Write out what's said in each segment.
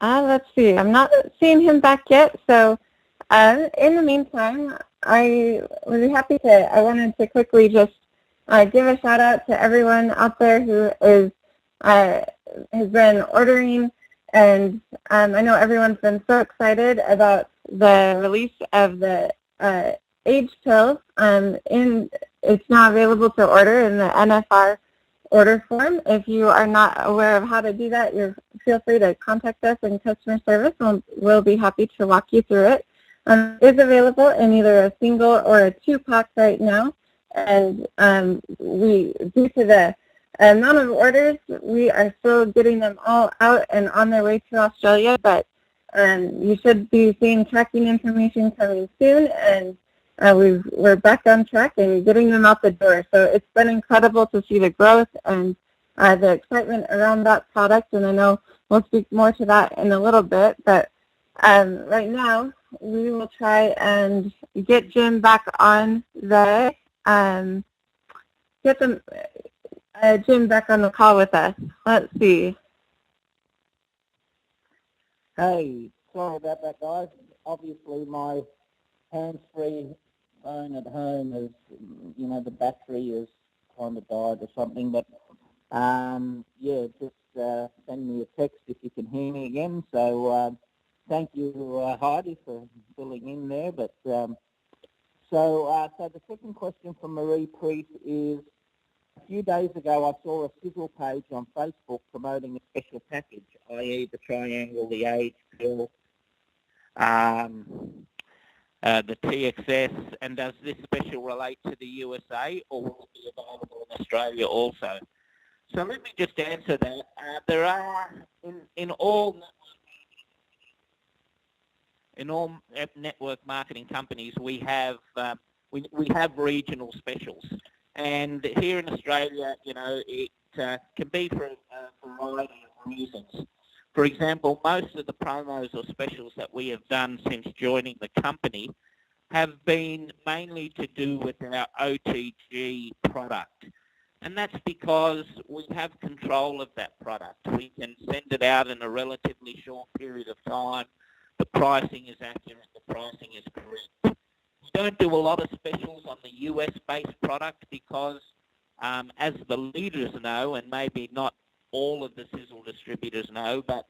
Let's see. I'm not seeing him back yet, so in the meantime, I would be happy to. I wanted to quickly just give a shout out to everyone out there who is has been ordering, and I know everyone's been so excited about the release of the age pills. It's now available to order in the NFR order form. If you are not aware of how to do that, feel free to contact us in customer service, and we'll be happy to walk you through it. It is available in either a single or a 2-pack right now, and due to the amount of orders, we are still getting them all out and on their way to Australia, but you should be seeing tracking information coming soon, and we're back on track and getting them out the door. So it's been incredible to see the growth and the excitement around that product, and I know we'll speak more to that in a little bit, but right now we will try and get Jim back on the Jim back on the call with us. Let's see. Hey, sorry about that, guys. Obviously, my hands-free phone at home is, the battery is kind of died or something. But, yeah, just send me a text if you can hear me again. So thank you, Heidi, for filling in there. But so the second question from Marie Priest is, a few days ago I saw a Sisel page on Facebook promoting a special package, i.e. the triangle, the age pill, the TXS, and does this special relate to the USA, or will it be available in Australia also? So let me just answer that. There are, in all network marketing companies, we have regional specials. And here in Australia, it can be for a variety of reasons. For example, most of the promos or specials that we have done since joining the company have been mainly to do with our OTG product. And that's because we have control of that product. We can send it out in a relatively short period of time. The pricing is accurate. The pricing is correct. We don't do a lot of specials on the US-based product because, as the leaders know, and maybe not all of the Sisel distributors know, but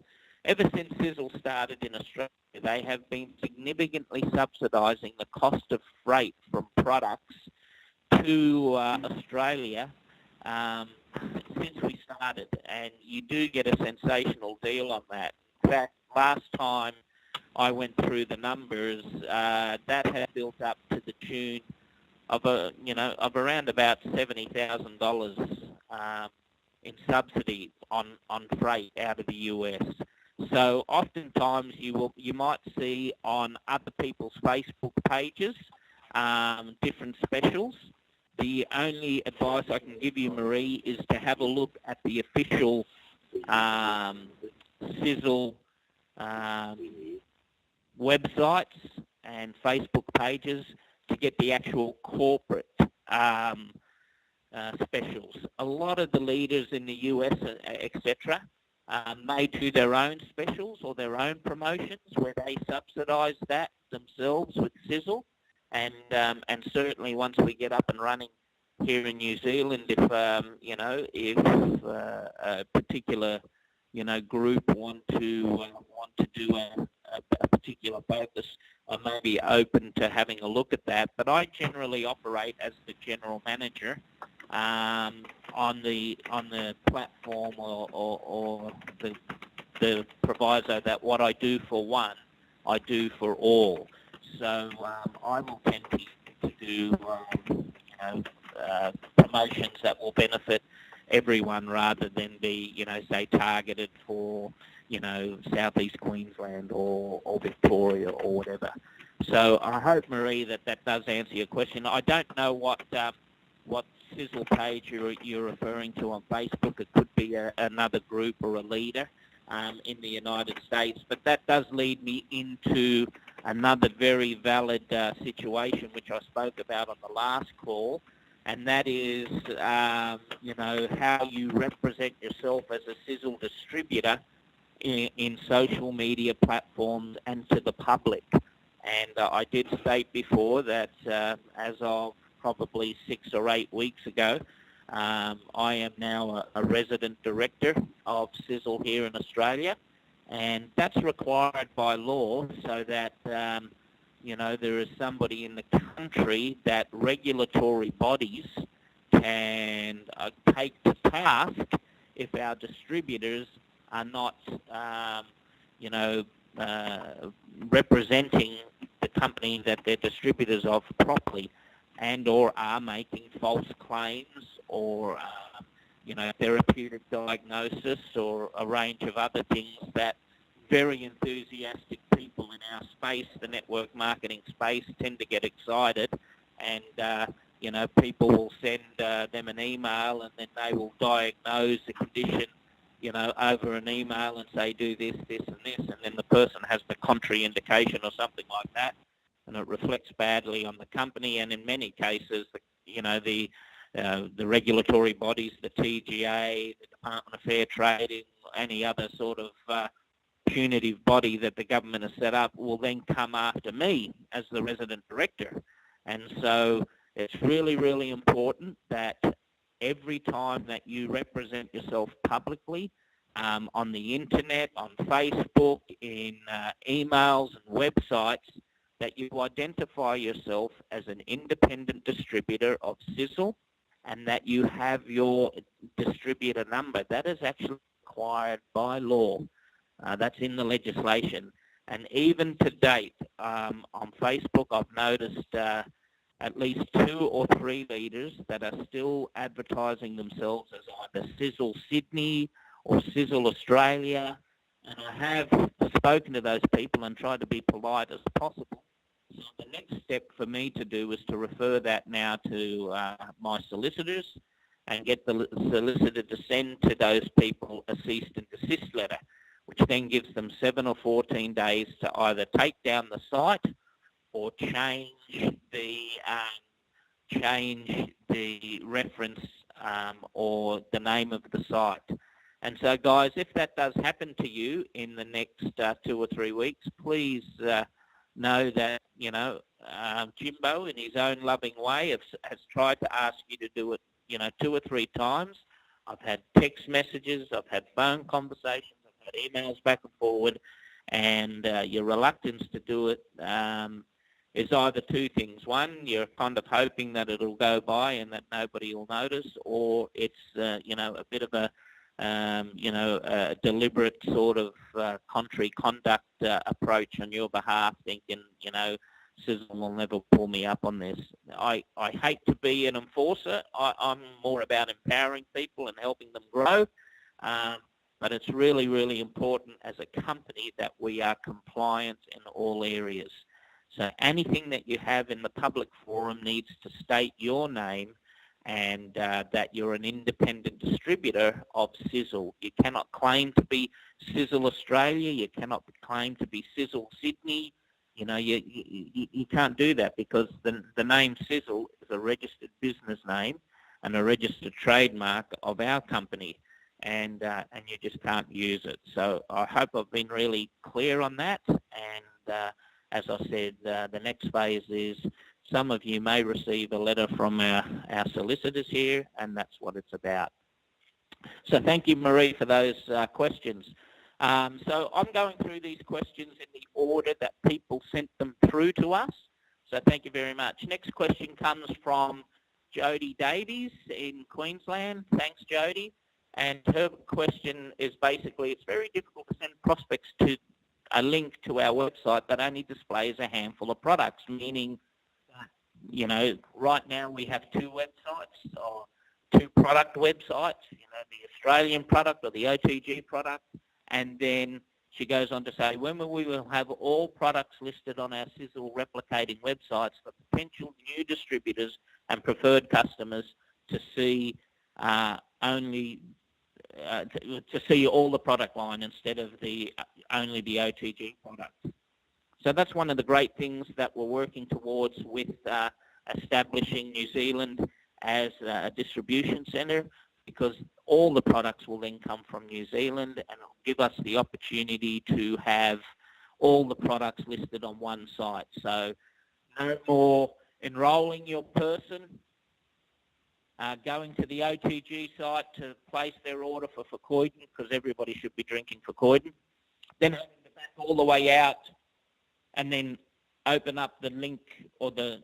ever since Sisel started in Australia, they have been significantly subsidising the cost of freight from products to Australia since we started, and you do get a sensational deal on that. In fact, last time I went through the numbers, that had built up to the tune of around about $70,000 in subsidy on freight out of the US. So oftentimes you might see on other people's Facebook pages different specials. The only advice I can give you, Marie, is to have a look at the official Sisel websites and Facebook pages to get the actual corporate specials. A lot of the leaders in the US, etc., may do their own specials or their own promotions where they subsidise that themselves with Sisel, and certainly once we get up and running here in New Zealand, if a particular group want to do a particular focus, I may be open to having a look at that. But I generally operate as the general manager on the platform or the proviso that what I do for one, I do for all. So I will tend to do promotions that will benefit everyone rather than be say targeted for Southeast Queensland or Victoria or whatever. So I hope, Marie, that does answer your question. I don't know what Sisel page you're referring to on Facebook. It could be another group or a leader in the United States, but that does lead me into another very valid situation which I spoke about on the last call, and that is how you represent yourself as a Sisel distributor in social media platforms and to the public. And I did state before that as of probably 6 or 8 weeks ago, I am now a resident director of Sisel here in Australia, and that's required by law so that there is somebody in the country that regulatory bodies can take to task if our distributors are not, representing the company that they're distributors of properly, and or are making false claims or, therapeutic diagnosis or a range of other things that very enthusiastic people in our space, the network marketing space, tend to get excited, and people will send them an email, and then they will diagnose the condition, over an email and say, do this, this, and this, and then the person has the contraindication or something like that, and it reflects badly on the company. And in many cases, the regulatory bodies, the TGA, the Department of Fair Trading, any other sort of punitive body that the government has set up will then come after me as the resident director. And so it's really, really important that every time that you represent yourself publicly on the internet, on Facebook, in emails and websites, that you identify yourself as an independent distributor of Sisel, and that you have your distributor number. That is actually required by law. That's in the legislation. And even to date, on Facebook, I've noticed at least 2 or 3 leaders that are still advertising themselves as either Sisel Sydney or Sisel Australia. And I have spoken to those people and tried to be polite as possible. So the next step for me to do is to refer that now to my solicitors and get the solicitor to send to those people a cease and desist letter, which then gives them 7 or 14 days to either take down the site or change the reference or the name of the site. And so, guys, if that does happen to you in the next 2 or 3 weeks, please know that, Jimbo, in his own loving way, has tried to ask you to do it, 2 or 3 times. I've had text messages, I've had phone conversations, I've had emails back and forward, and your reluctance to do it is either 2 things. One, you're kind of hoping that it'll go by and that nobody will notice, or it's, a bit of a deliberate sort of contrary conduct approach on your behalf, thinking, Sisel will never pull me up on this. I hate to be an enforcer. I'm more about empowering people and helping them grow. But it's really, really important as a company that we are compliant in all areas. So anything that you have in the public forum needs to state your name and that you're an independent distributor of Sisel. You cannot claim to be Sisel Australia. You cannot claim to be Sisel Sydney. You can't do that, because the name Sisel is a registered business name and a registered trademark of our company, and you just can't use it. So I hope I've been really clear on that. And as I said, the next phase is some of you may receive a letter from our solicitors here, and that's what it's about. So thank you, Marie, for those questions. So I'm going through these questions in the order that people sent them through to us. So thank you very much. Next question comes from Jody Davies in Queensland. Thanks, Jody. And her question is basically, it's very difficult to send prospects to a link to our website that only displays a handful of products, meaning, right now we have 2 websites or 2 product websites, the Australian product or the OTG product. And then she goes on to say, when we will have all products listed on our Sisel replicating websites for potential new distributors and preferred customers to see to see all the product line instead of only the OTG product. So that's one of the great things that we're working towards with establishing New Zealand as a distribution centre, because all the products will then come from New Zealand, and give us the opportunity to have all the products listed on one site. So no more enrolling your person, going to the OTG site to place their order for Verkoiden, because everybody should be drinking Verkoiden, then having to back all the way out and then open up the link or the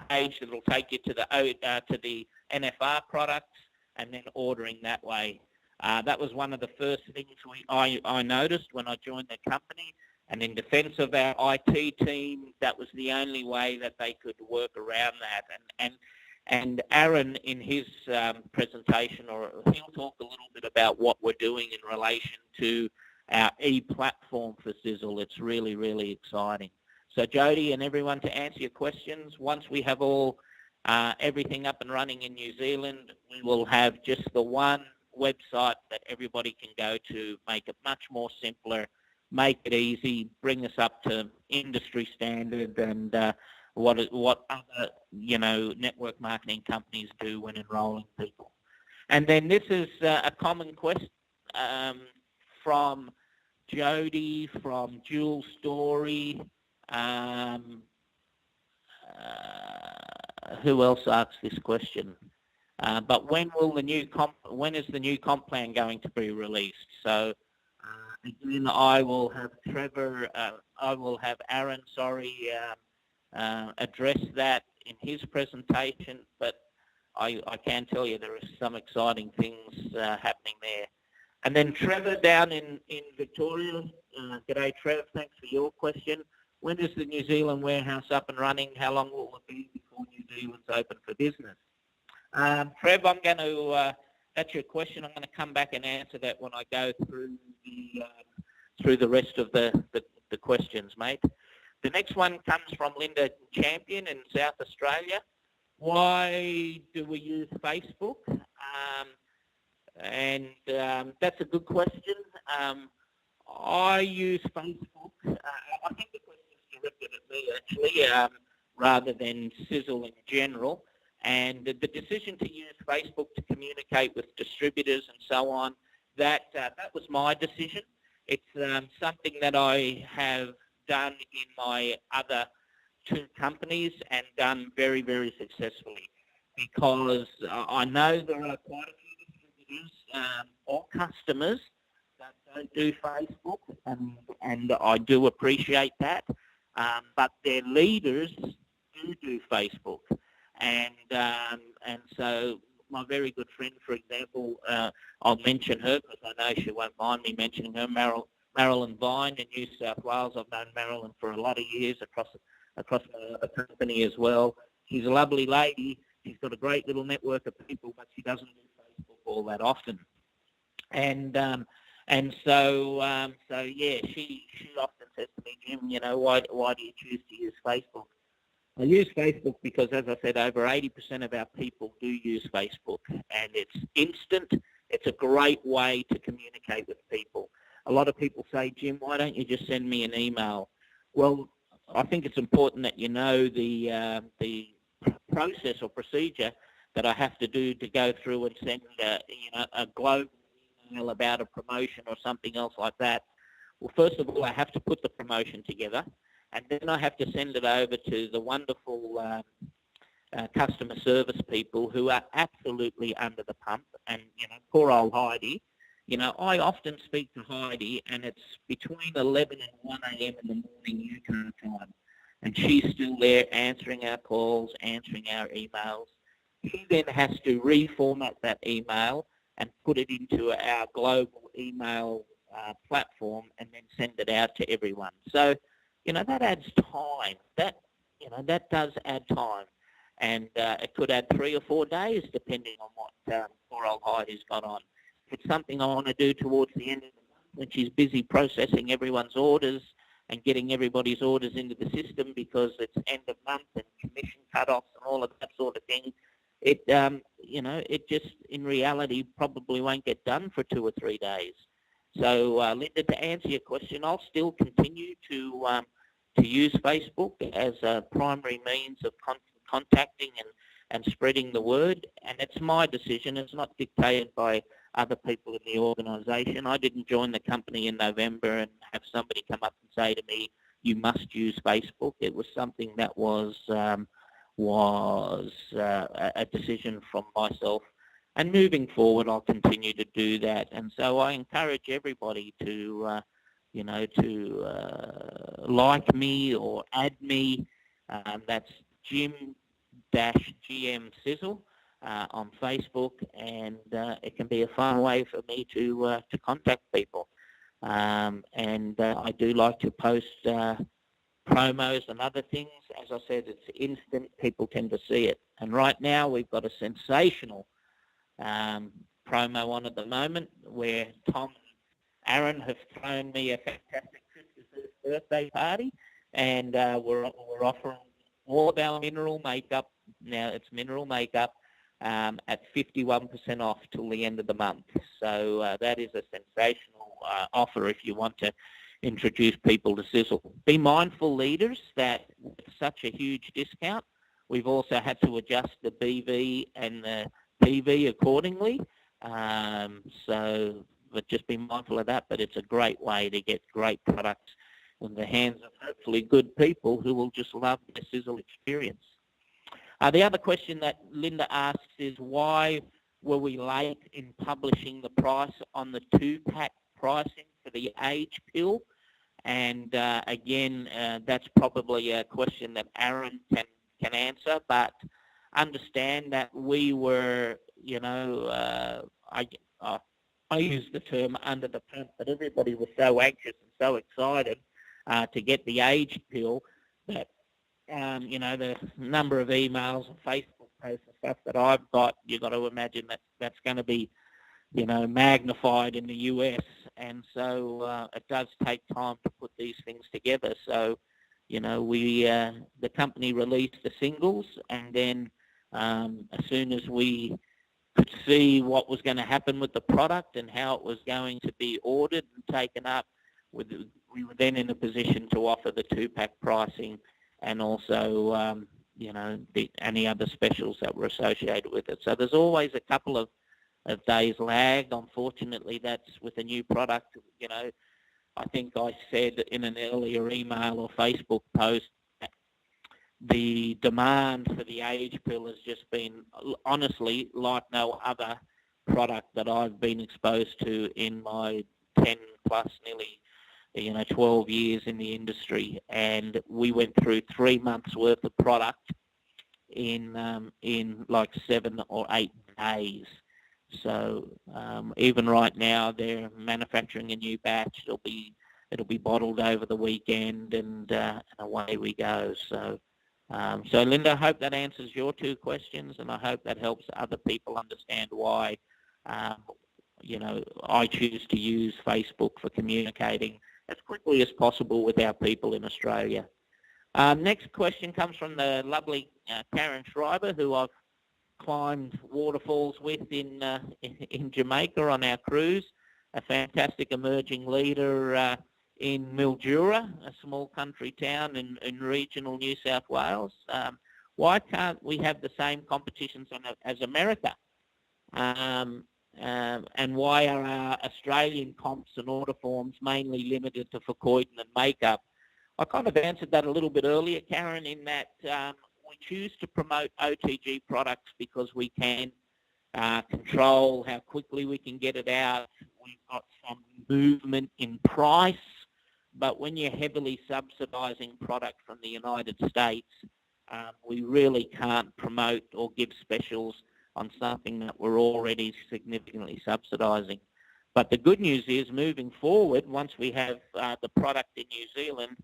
page that will take you to the NFR products and then ordering that way. That was one of the first things I noticed when I joined the company. And in defence of our IT team, that was the only way that they could work around that. And Aaron, in his presentation, or he'll talk a little bit about what we're doing in relation to our e-platform for Sisel. It's really, really exciting. So Jody and everyone, to answer your questions, once we have all everything up and running in New Zealand, we will have just the one website that everybody can go to, make it much more simpler, make it easy, bring us up to industry standard and what other, network marketing companies do when enrolling people. And then this is a common question from Jody, from Jules Story. Who else asked this question? But when is the new comp plan going to be released? So again, I will have Aaron, address that in his presentation, but I can tell you there are some exciting things happening there. And then Trevor down in Victoria. G'day, Trev. Thanks for your question. When is the New Zealand warehouse up and running? How long will it be before New Zealand's open for business? Trev, I'm going to, that's your question. I'm going to come back and answer that when I go through the rest of the questions, mate. The next one comes from Linda Champion in South Australia. Why do we use Facebook? That's a good question. I use Facebook. I think the question is directed at me, actually, rather than Sisel in general. And the decision to use Facebook to communicate with distributors and so on, that was my decision. It's something that I have done in my other two companies and done very, very successfully, because I know there are quite a few distributors or customers that don't do Facebook, and I do appreciate that, but their leaders do Facebook. And so my very good friend, for example, I'll mention her because I know she won't mind me mentioning her, Marilyn Vine in New South Wales. I've known Marilyn for a lot of years across my other company as well. She's a lovely lady. She's got a great little network of people, but she doesn't do Facebook all that often. And so yeah, she often says to me, Jim, why do you choose to use Facebook? I use Facebook because, as I said, over 80% of our people do use Facebook, and it's instant. It's a great way to communicate with people. A lot of people say, Jim, why don't you just send me an email? Well, I think it's important that you know the process or procedure that I have to do to go through and send a global email about a promotion or something else like that. Well, first of all, I have to put the promotion together, and then I have to send it over to the wonderful customer service people who are absolutely under the pump. And, poor old Heidi, I often speak to Heidi, and it's between 11 and 1 a.m. in the morning UK time. And she's still there answering our calls, answering our emails. She then has to reformat that email and put it into our global email platform and then send it out to everyone. So, that adds time. That does add time. And it could add 3 or 4 days depending on what poor old Heidi's got on. If it's something I want to do towards the end of the month when she's busy processing everyone's orders and getting everybody's orders into the system because it's end of month and commission cut-offs and all of that sort of thing, it just in reality probably won't get done for 2 or 3 days. So, Linda, to answer your question, I'll still continue to use Facebook as a primary means of contacting and spreading the word, and it's my decision. It's not dictated by other people in the organisation. I didn't join the company in November and have somebody come up and say to me, you must use Facebook. It was something that was a decision from myself. And moving forward, I'll continue to do that. And so I encourage everybody to, like me or add me. That's Jim-GM Sisel on Facebook, and it can be a fun way for me to contact people. And I do like to post promos and other things. As I said, it's instant. People tend to see it. And right now we've got a sensational promo on at the moment where Tom and Aaron have thrown me a fantastic 51st birthday party, and we're offering all of our mineral makeup, now it's mineral makeup, at 51% off till the end of the month. So that is a sensational offer if you want to introduce people to Sisel. Be mindful, leaders, that with such a huge discount, we've also had to adjust the BV and the PV accordingly. But just be mindful of that. But it's a great way to get great products in the hands of hopefully good people who will just love the Sisel experience. The other question that Linda asks is, why were we late in publishing the price on the 2-pack pricing for the age pill? And again, that's probably a question that Aaron can answer, but understand that we were, I use the term under the pump, but everybody was so anxious and so excited to get the age pill that, the number of emails and Facebook posts and stuff that I've got, you've got to imagine that that's going to be, magnified in the US. And so it does take time to put these things together. So, the company released the singles, and then as soon as we could see what was going to happen with the product and how it was going to be ordered and taken up, we were then in a position to offer the 2-pack pricing and also, any other specials that were associated with it. So there's always a couple of days lag. Unfortunately, that's with a new product. I think I said in an earlier email or Facebook post that the demand for the age pill has just been, honestly, like no other product that I've been exposed to in my 10 plus nearly 12 years in the industry. And we went through 3 months worth of product in like 7 or 8 days. So even right now, they're manufacturing a new batch. It'll be bottled over the weekend, and away we go. So Linda, I hope that answers your 2 questions, and I hope that helps other people understand why I choose to use Facebook for communicating as quickly as possible with our people in Australia. Next question comes from the lovely Karen Schreiber, who I've climbed waterfalls with in Jamaica on our cruise, a fantastic emerging leader in Mildura, a small country town in regional New South Wales. Why can't we have the same competitions as America? And why are our Australian comps and order forms mainly limited to Verkuyten and makeup? I kind of answered that a little bit earlier, Karen, in that we choose to promote OTG products because we can control how quickly we can get it out. We've got some movement in price, but when you're heavily subsidising product from the United States, we really can't promote or give specials on something that we're already significantly subsidising. But the good news is, moving forward, once we have the product in New Zealand,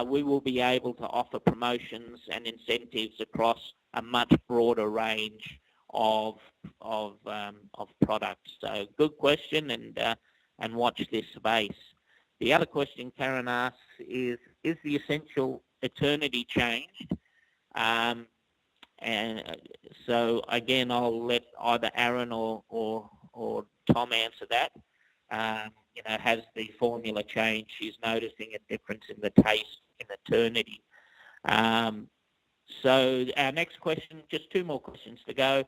we will be able to offer promotions and incentives across a much broader range of products. So good question, and watch this space. The other question Karen asks is the essential eternity changed? And so again, I'll let either Aaron or Tom answer that. Has the formula changed? She's noticing a difference in the taste in eternity. So our next question, just 2 more questions to go.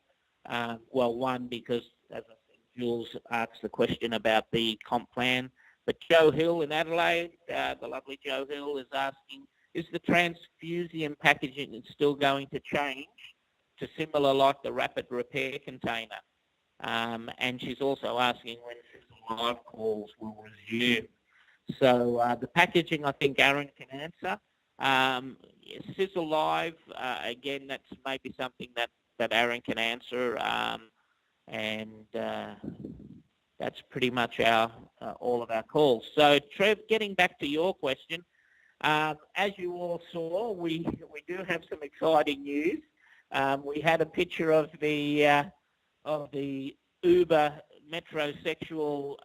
Well, one, because as I said, Jules asked the question about the comp plan. But Joe Hill in Adelaide, the lovely Joe Hill, is asking, is the transfusium packaging still going to change to similar like the rapid repair container? And she's also asking when Sisel live calls will resume. So the packaging, I think Aaron can answer. Sisel live, again, that's maybe something that Aaron can answer. And that's pretty much our all of our calls. So Trev, getting back to your question, as you all saw, we do have some exciting news. We had a picture of the Uber metrosexual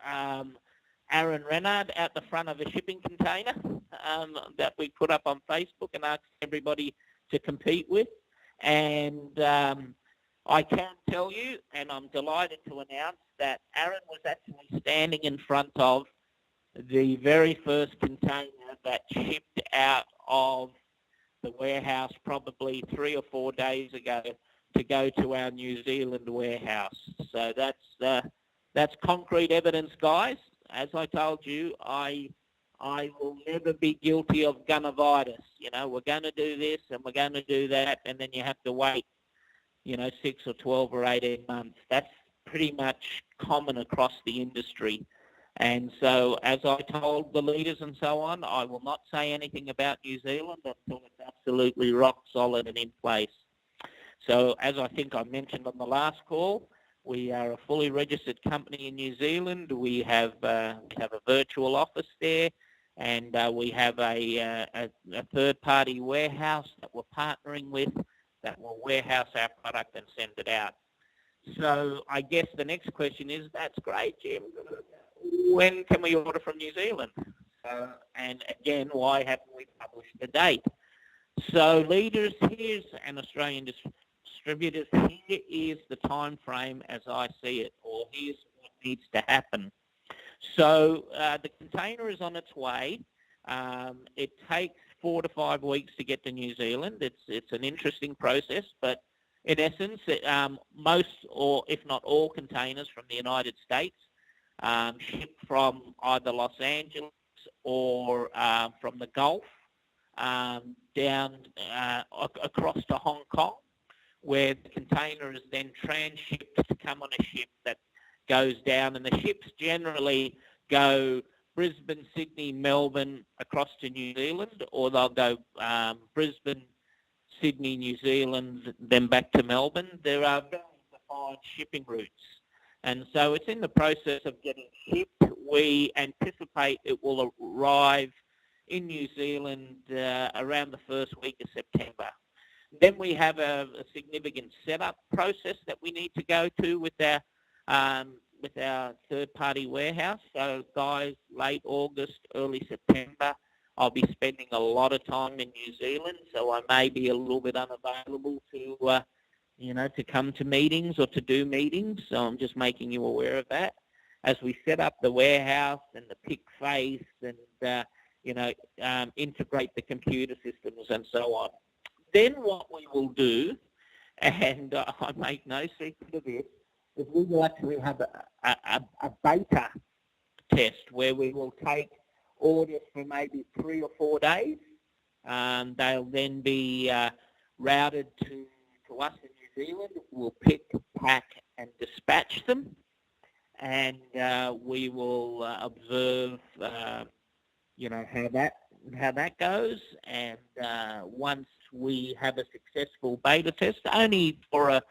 Aaron Renard out the front of a shipping container that we put up on Facebook and asked everybody to compete with. And I can tell you, and I'm delighted to announce, that Aaron was actually standing in front of the very first container that shipped out of the warehouse probably 3 or 4 days ago to go to our New Zealand warehouse. So that's concrete evidence, guys. As I told you, I will never be guilty of gunnovitis. You know, we're going to do this and we're going to do that, and then you have to wait, 6 or 12 or 18 months. That's pretty much common across the industry. And so, as I told the leaders and so on, I will not say anything about New Zealand until it's absolutely rock solid and in place. So, as I think I mentioned on the last call, we are a fully registered company in New Zealand. We have a virtual office there, and we have a third-party warehouse that we're partnering with that will warehouse our product and send it out. So I guess the next question is, that's great, Jim. When can we order from New Zealand? And again, why haven't we published the date? So leaders, here's an Australian distributors, here is the time frame as I see it, or here's what needs to happen. So the container is on its way. It takes 4 to 5 weeks to get to New Zealand. It's an interesting process, but in essence, most or if not all containers from the United States ship from either Los Angeles or from the Gulf down across to Hong Kong, where the container is then transshipped to come on a ship that goes down, and the ships generally go Brisbane, Sydney, Melbourne, across to New Zealand, or they'll go Brisbane, Sydney, New Zealand, then back to Melbourne. There are very defined shipping routes. And so it's in the process of getting shipped. We anticipate it will arrive in New Zealand around the first week of September. Then we have a significant setup process that we need to go to with our third-party warehouse. So guys, late August, early September, I'll be spending a lot of time in New Zealand, so I may be a little bit unavailable to, to come to meetings or to do meetings. So I'm just making you aware of that. As we set up the warehouse and the pick phase and, integrate the computer systems and so on. Then what we will do, and I make no secret of this, is we will actually have a beta test where we will take orders for maybe 3 or 4 days. They'll then be routed to us in New Zealand. We'll pick, pack, and dispatch them, and we will observe, how that goes. And once we have a successful beta test, only for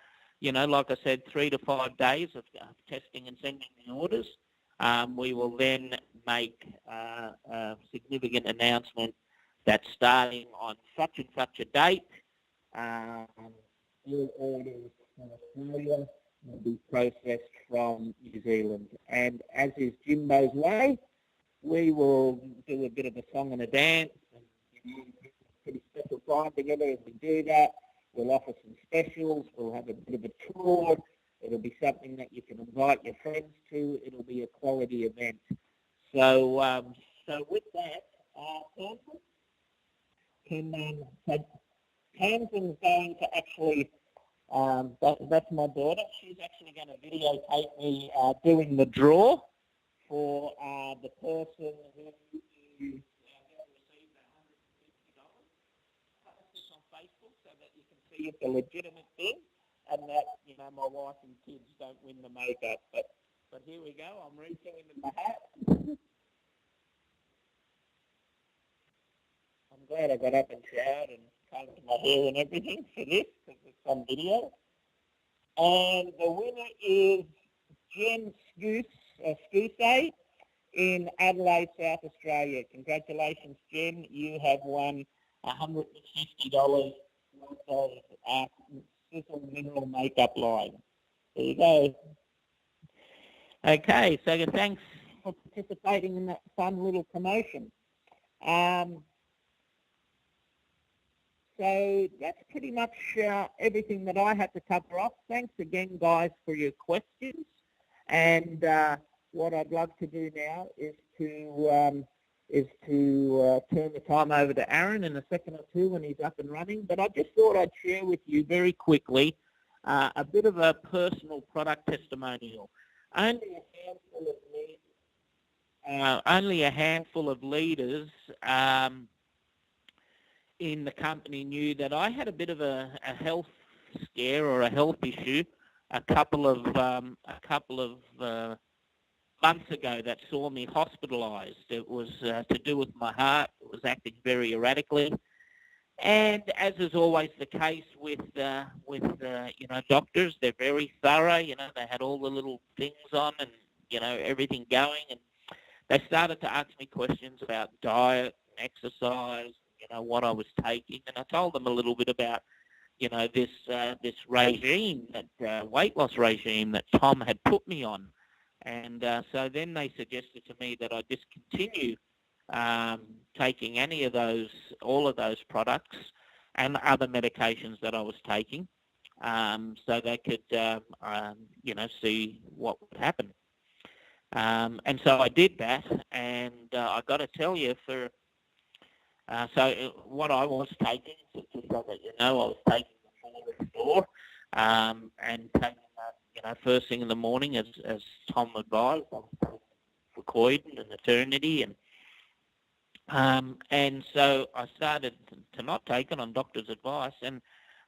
like I said, 3 to 5 days of testing and sending the orders, we will then make a significant announcement that starting on such and such a date, all orders from Australia will be processed from New Zealand. And as is Jimbo's way, we will do a bit of a song and a dance and a pretty special time together as we do that. We'll offer some specials. We'll have a bit of a tour. It'll be something that you can invite your friends to. It'll be a quality event. So, with that, Tamsin's going to actually That's my daughter. She's actually going to videotape me doing the draw for the person who received $150. Post this on Facebook so that you can see it's a legitimate thing, and that my wife and kids don't win the makeup. But here we go. I'm reaching into the hat. I'm glad I got up and showered and combed my hair and everything for this because it's on video. And the winner is Jen Scousay in Adelaide, South Australia. Congratulations, Jen. You have won $150 worth of Sisel Mineral Makeup line. There you go. Okay, so thanks for participating in that fun little promotion. So that's pretty much everything that I had to cover off. Thanks again, guys, for your questions. And what I'd love to do now is to turn the time over to Aaron in a second or two when he's up and running. But I just thought I'd share with you very quickly a bit of a personal product testimonial. Only a handful of leaders in the company knew that I had a bit of a health scare or a health issue a couple of months ago that saw me hospitalized. It was to do with my heart. It was acting very erratically. And as is always the case with doctors, they're very thorough. They had all the little things on and, everything going. And they started to ask me questions about diet, exercise, what I was taking. And I told them a little bit about, this regime, that weight loss regime that Tom had put me on. And so then they suggested to me that I discontinue taking all of those products and other medications that I was taking, so they could, see what would happen. And so I did that, and I got to tell you, so what I was taking, just so that I was taking the 4 and taking that, first thing in the morning, as Tom advised, I was taking Frecoidin and Eternity, and so I started to not take it on doctor's advice, and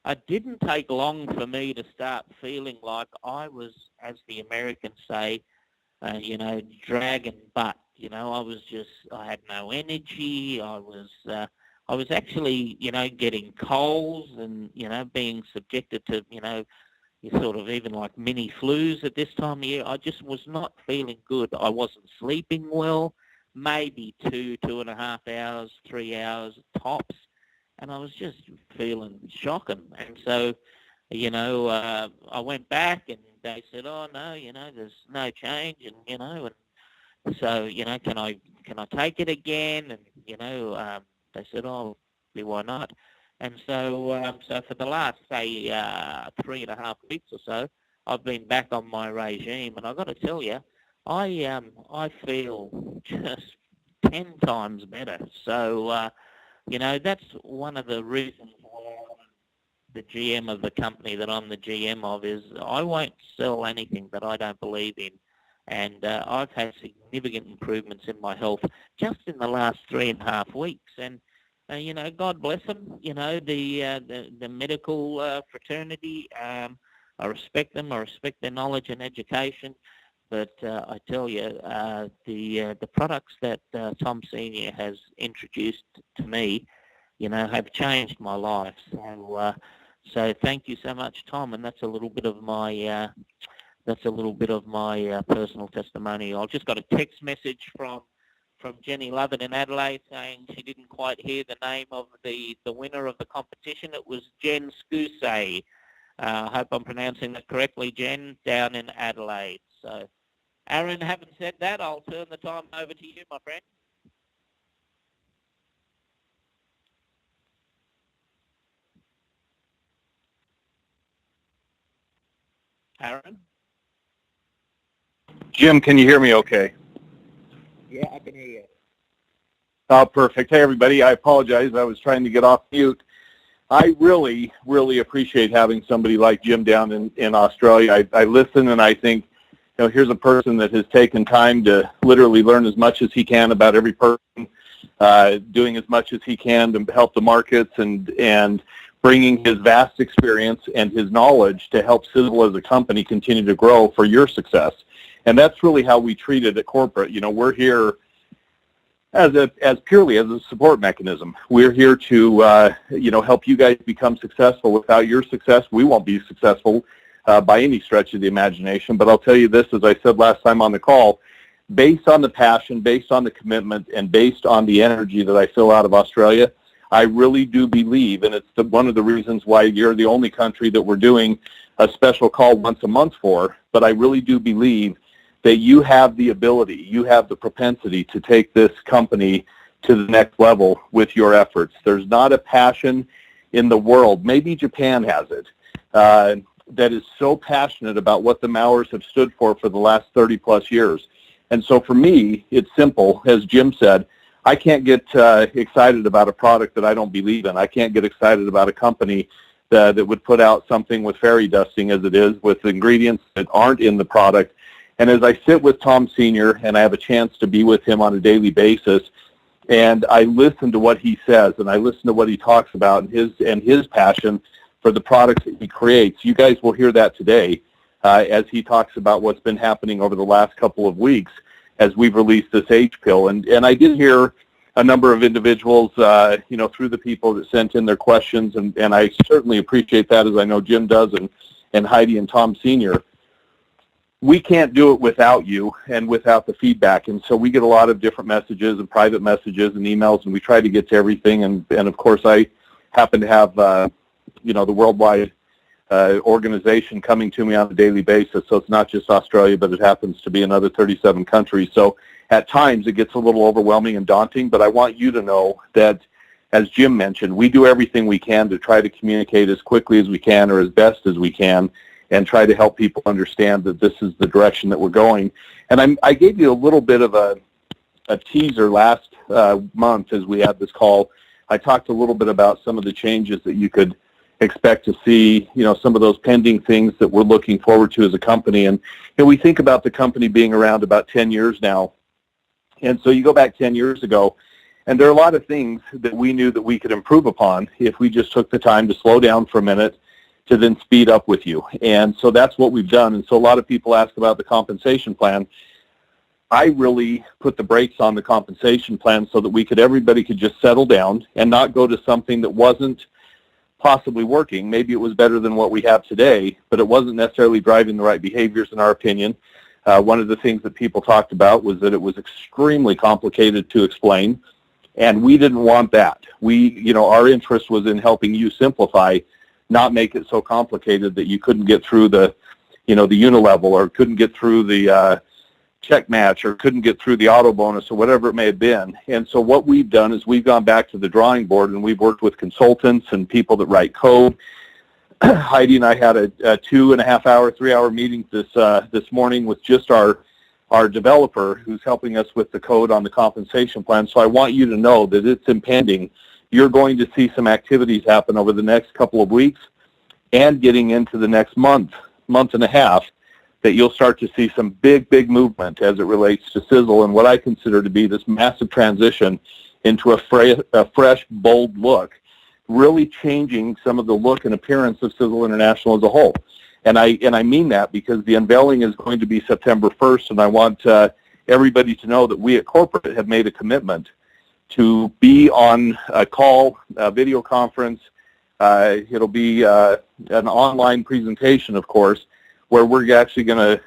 it didn't take long for me to start feeling like I was, as the Americans say, dragon butt. I had no energy. I was actually, getting colds and, being subjected to, sort of even like mini flus at this time of year. I just was not feeling good. I wasn't sleeping well, maybe 2.5 hours, 3 hours tops. And I was just feeling shocking. And so, I went back and they said, oh, no, there's no change. And, and so, can I take it again? And, they said, oh, why not? And so, so for the last, say, 3.5 weeks or so, I've been back on my regime. And I've got to tell you, I feel just 10 times better. So, that's one of the reasons why I'm the GM of the company that I'm the GM of, is I won't sell anything that I don't believe in. And I've had significant improvements in my health just in the last 3.5 weeks. And, God bless them, the medical fraternity. I respect them. I respect their knowledge and education. But I tell you, the products that Tom Senior has introduced to me, have changed my life. So thank you so much, Tom. And that's a little bit of my personal testimony. I just got a text message from Jenny Lovett in Adelaide saying she didn't quite hear the name of the winner of the competition. It was Jen Scousay. I hope I'm pronouncing that correctly, Jen, down in Adelaide. So, Aaron, having said that, I'll turn the time over to you, my friend. Aaron? Jim, can you hear me okay? Yeah, I can hear you. Oh, perfect. Hey, everybody. I apologize. I was trying to get off mute. I really, really appreciate having somebody like Jim down in Australia. I listen and I think, here's a person that has taken time to literally learn as much as he can about every person, doing as much as he can to help the markets and bringing his vast experience and his knowledge to help Sisel as a company continue to grow for your success. And that's really how we treat it at corporate. We're here as purely as a support mechanism. We're here to help you guys become successful. Without your success, we won't be successful by any stretch of the imagination. But I'll tell you this, as I said last time on the call, based on the passion, based on the commitment, and based on the energy that I feel out of Australia, I really do believe, and it's one of the reasons why you're the only country that we're doing a special call once a month for, but I really do believe that you have the ability, you have the propensity to take this company to the next level with your efforts. There's not a passion in the world, maybe Japan has it, that is so passionate about what the Mauers have stood for the last 30 plus years. And so for me, it's simple. As Jim said, I can't get excited about a product that I don't believe in. I can't get excited about a company that would put out something with fairy dusting as it is, with ingredients that aren't in the product. And as I sit with Tom Sr. and I have a chance to be with him on a daily basis, and I listen to what he says and I listen to what he talks about and his passion for the products that he creates, you guys will hear that today as he talks about what's been happening over the last couple of weeks as we've released this H pill. And I did hear a number of individuals, through the people that sent in their questions, and I certainly appreciate that, as I know Jim does, and Heidi and Tom Sr. We can't do it without you and without the feedback. And so we get a lot of different messages and private messages and emails, and we try to get to everything. And of course, I happen to have, the worldwide organization coming to me on a daily basis. So it's not just Australia, but it happens to be another 37 countries. So at times it gets a little overwhelming and daunting, but I want you to know that, as Jim mentioned, we do everything we can to try to communicate as quickly as we can or as best as we can and try to help people understand that this is the direction that we're going. And I gave you a little bit of a teaser last month as we had this call. I talked a little bit about some of the changes that you could expect to see, some of those pending things that we're looking forward to as a company. And we think about the company being around about 10 years now. And so you go back 10 years ago, and there are a lot of things that we knew that we could improve upon if we just took the time to slow down for a minute to then speed up with you. And so that's what we've done. And so a lot of people ask about the compensation plan. I really put the brakes on the compensation plan so that everybody could just settle down and not go to something that wasn't possibly working. Maybe it was better than what we have today, but it wasn't necessarily driving the right behaviors in our opinion. One of the things that people talked about was that it was extremely complicated to explain, and we didn't want that. Our interest was in helping you simplify, not make it so complicated that you couldn't get through the unilevel, or couldn't get through the check match, or couldn't get through the auto bonus, or whatever it may have been. And so what we've done is we've gone back to the drawing board, and we've worked with consultants and people that write code. Heidi and I had a 2.5 hour, 3 hour meeting this morning with just our developer who's helping us with the code on the compensation plan. So I want you to know that it's impending. You're going to see some activities happen over the next couple of weeks and getting into the next month and a half, that you'll start to see some big movement as it relates to Sisel and what I consider to be this massive transition into a fresh, bold look, really changing some of the look and appearance of Sisel International as a whole. And I mean that because the unveiling is going to be September 1st, and I want everybody to know that we at corporate have made a commitment to be on a call, a video conference. It'll be an online presentation, of course, where we're actually going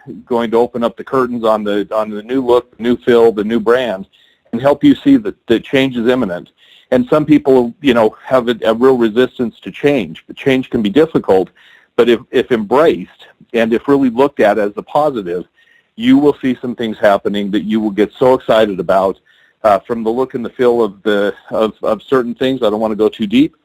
to open up the curtains on the new look, the new feel, the new brand, and help you see that change is imminent. And some people, have a real resistance to change. But change can be difficult, but if embraced and if really looked at as a positive, you will see some things happening that you will get so excited about, from the look and the feel of certain things. I don't want to go too deep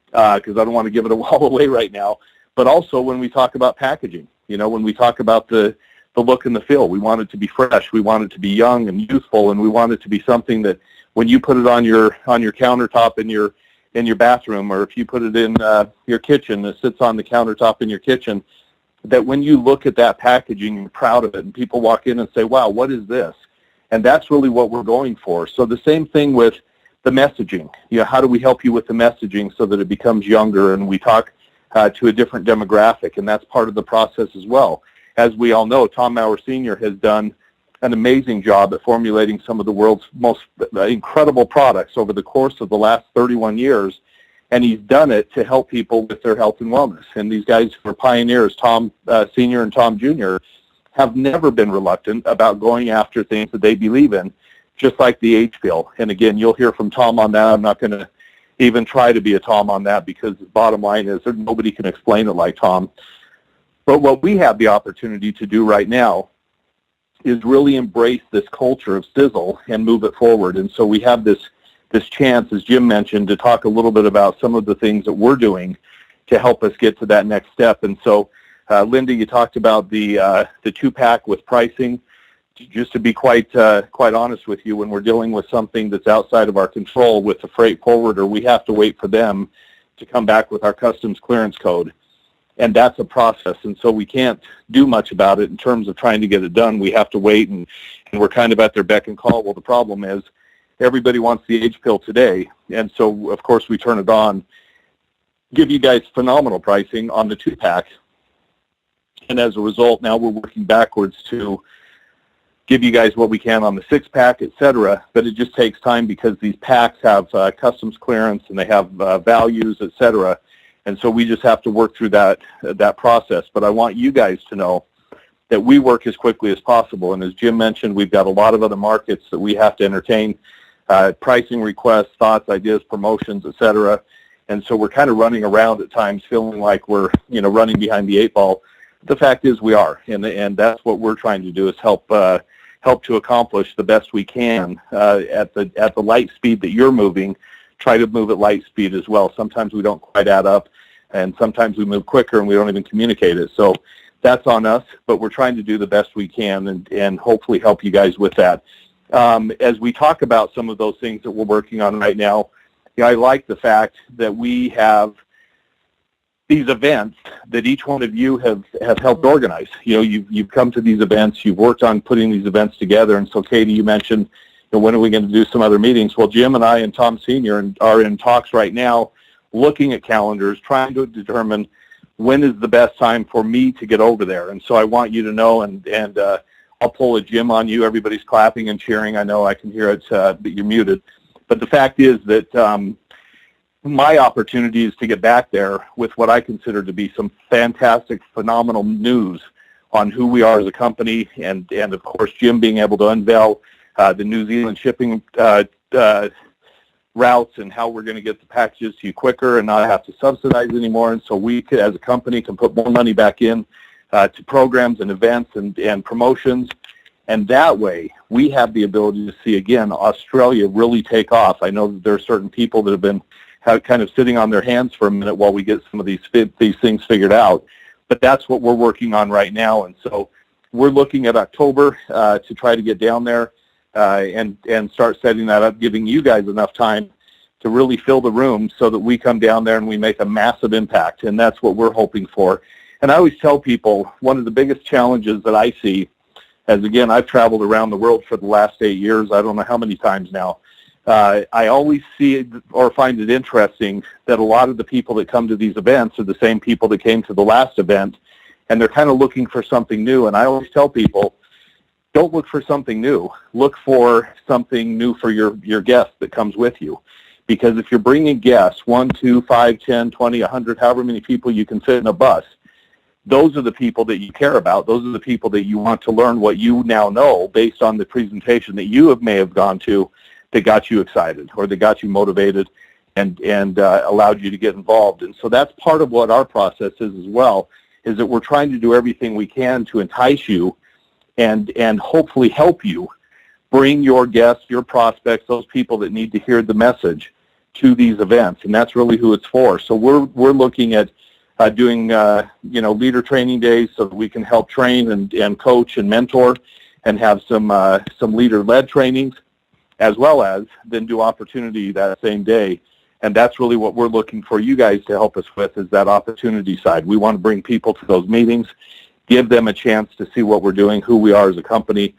because I don't want to give it all away right now. But also when we talk about packaging, when we talk about the look and the feel, we want it to be fresh, we want it to be young and youthful, and we want it to be something that when you put it on your countertop in in your bathroom, or if you put it in your kitchen, it sits on the countertop in your kitchen, that when you look at that packaging, you're proud of it, and people walk in and say, wow, what is this? And that's really what we're going for. So the same thing with the messaging. How do we help you with the messaging so that it becomes younger and we talk to a different demographic? And that's part of the process as well. As we all know, Tom Maurer Sr. has done an amazing job at formulating some of the world's most incredible products over the course of the last 31 years. And he's done it to help people with their health and wellness. And these guys who are pioneers, Tom Sr. and Tom Jr., have never been reluctant about going after things that they believe in, just like the age pill. And again, you'll hear from Tom on that. I'm not going to even try to be a Tom on that, because the bottom line is that nobody can explain it like Tom. But what we have the opportunity to do right now is really embrace this culture of Sisel and move it forward. And so we have this chance, as Jim mentioned, to talk a little bit about some of the things that we're doing to help us get to that next step. And so, Linda, you talked about the two-pack with pricing. Just to be quite honest with you, when we're dealing with something that's outside of our control with the freight forwarder, we have to wait for them to come back with our customs clearance code. And that's a process, and so we can't do much about it in terms of trying to get it done. We have to wait, and we're kind of at their beck and call. Well, the problem is everybody wants the age pill today, and so, of course, we turn it on, give you guys phenomenal pricing on the two-pack, and as a result, now we're working backwards to give you guys what we can on the six-pack, et cetera, but it just takes time because these packs have customs clearance and they have values, et cetera. And so we just have to work through that process. But I want you guys to know that we work as quickly as possible. And as Jim mentioned, we've got a lot of other markets that we have to entertain, pricing requests, thoughts, ideas, promotions, et cetera. And so we're kind of running around at times feeling like we're, running behind the eight ball. The fact is we are. And that's what we're trying to do, is help to accomplish the best we can at the light speed that you're moving. Try to move at light speed as well. Sometimes we don't quite add up, and sometimes we move quicker and we don't even communicate it. So that's on us, but we're trying to do the best we can and hopefully help you guys with that. As we talk about some of those things that we're working on right now, I like the fact that we have these events that each one of you have helped organize. You've come to these events, you've worked on putting these events together, and so Katie, you mentioned, when are we going to do some other meetings? Well, Jim and I and Tom Sr. are in talks right now, looking at calendars, trying to determine when is the best time for me to get over there. And so I want you to know, and I'll pull a Jim on you. Everybody's clapping and cheering. I know I can hear it, but you're muted. But the fact is that my opportunity is to get back there with what I consider to be some fantastic, phenomenal news on who we are as a company, and of course, Jim being able to unveil the New Zealand shipping routes and how we're going to get the packages to you quicker and not have to subsidize anymore. And so we, as a company, can put more money back in to programs and events and promotions. And that way, we have the ability to see, again, Australia really take off. I know that there are certain people that have been kind of sitting on their hands for a minute while we get some of these things figured out. But that's what we're working on right now. And so we're looking at October to try to get down there. And start setting that up, giving you guys enough time to really fill the room so that we come down there and we make a massive impact, and that's what we're hoping for. And I always tell people, one of the biggest challenges that I see, as again, I've traveled around the world for the last 8 years, I don't know how many times now, I always see or find it interesting that a lot of the people that come to these events are the same people that came to the last event, and they're kind of looking for something new. And I always tell people, don't look for something new. Look for something new for your guest that comes with you. Because if you're bringing guests, 1, 2, 5, 10, 20, 100, however many people you can fit in a bus, those are the people that you care about. Those are the people that you want to learn what you now know based on the presentation that you may have gone to that got you excited or that got you motivated and allowed you to get involved. And so that's part of what our process is as well, is that we're trying to do everything we can to entice you and hopefully help you bring your guests, your prospects, those people that need to hear the message to these events, and that's really who it's for. So we're looking at doing leader training days so that we can help train and coach and mentor and have some leader-led trainings, as well as then do opportunity that same day And that's really what we're looking for you guys to help us with, is that opportunity side. We want to bring people to those meetings, give them a chance to see what we're doing, who we are as a company,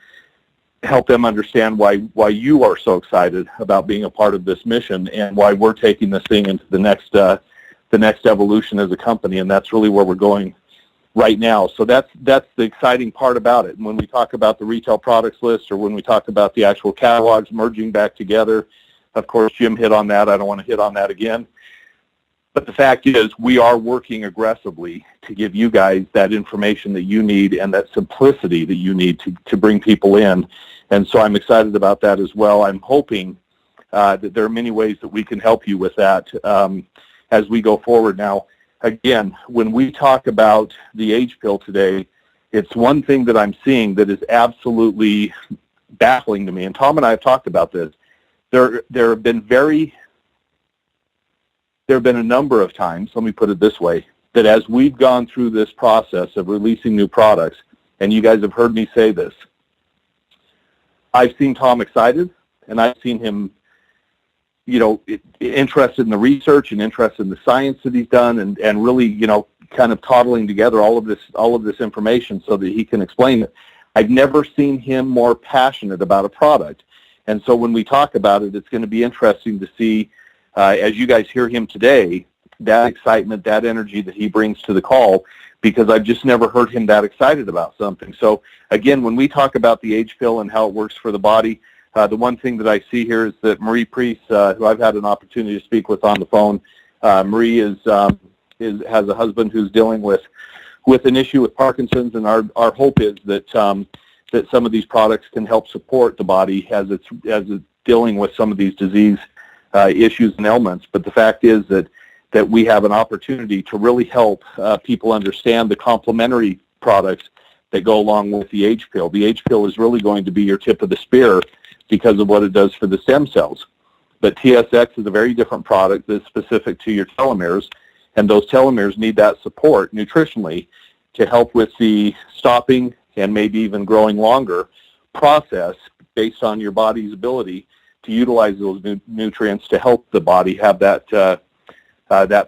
help them understand why you are so excited about being a part of this mission and why we're taking this thing into the next evolution as a company. And that's really where we're going right now. So that's the exciting part about it. And when we talk about the retail products list, or when we talk about the actual catalogs merging back together, of course, Jim hit on that. I don't want to hit on that again. But the fact is, we are working aggressively to give you guys that information that you need and that simplicity that you need to bring people in. And so I'm excited about that as well. I'm hoping that there are many ways that we can help you with that as we go forward. Now, again, when we talk about the age pill today, it's one thing that I'm seeing that is absolutely baffling to me. And Tom and I have talked about this. There have been a number of times, let me put it this way, that as we've gone through this process of releasing new products, and you guys have heard me say this, I've seen Tom excited, and I've seen him, interested in the research and interested in the science that he's done, and really, kind of coddling together all of this information so that he can explain it. I've never seen him more passionate about a product. And so when we talk about it, it's going to be interesting to see, as you guys hear him today, that excitement, that energy that he brings to the call, because I've just never heard him that excited about something. So again, when we talk about the age pill and how it works for the body, the one thing that I see here is that Marie Priest, who I've had an opportunity to speak with on the phone, Marie has a husband who's dealing with an issue with Parkinson's, and our hope is that that some of these products can help support the body as it's dealing with some of these disease issues and ailments. But the fact is that we have an opportunity to really help people understand the complementary products that go along with the age pill. The age pill is really going to be your tip of the spear because of what it does for the stem cells. But TSX is a very different product that's specific to your telomeres, and those telomeres need that support nutritionally to help with the stopping and maybe even growing longer process based on your body's ability to utilize those nutrients to help the body have that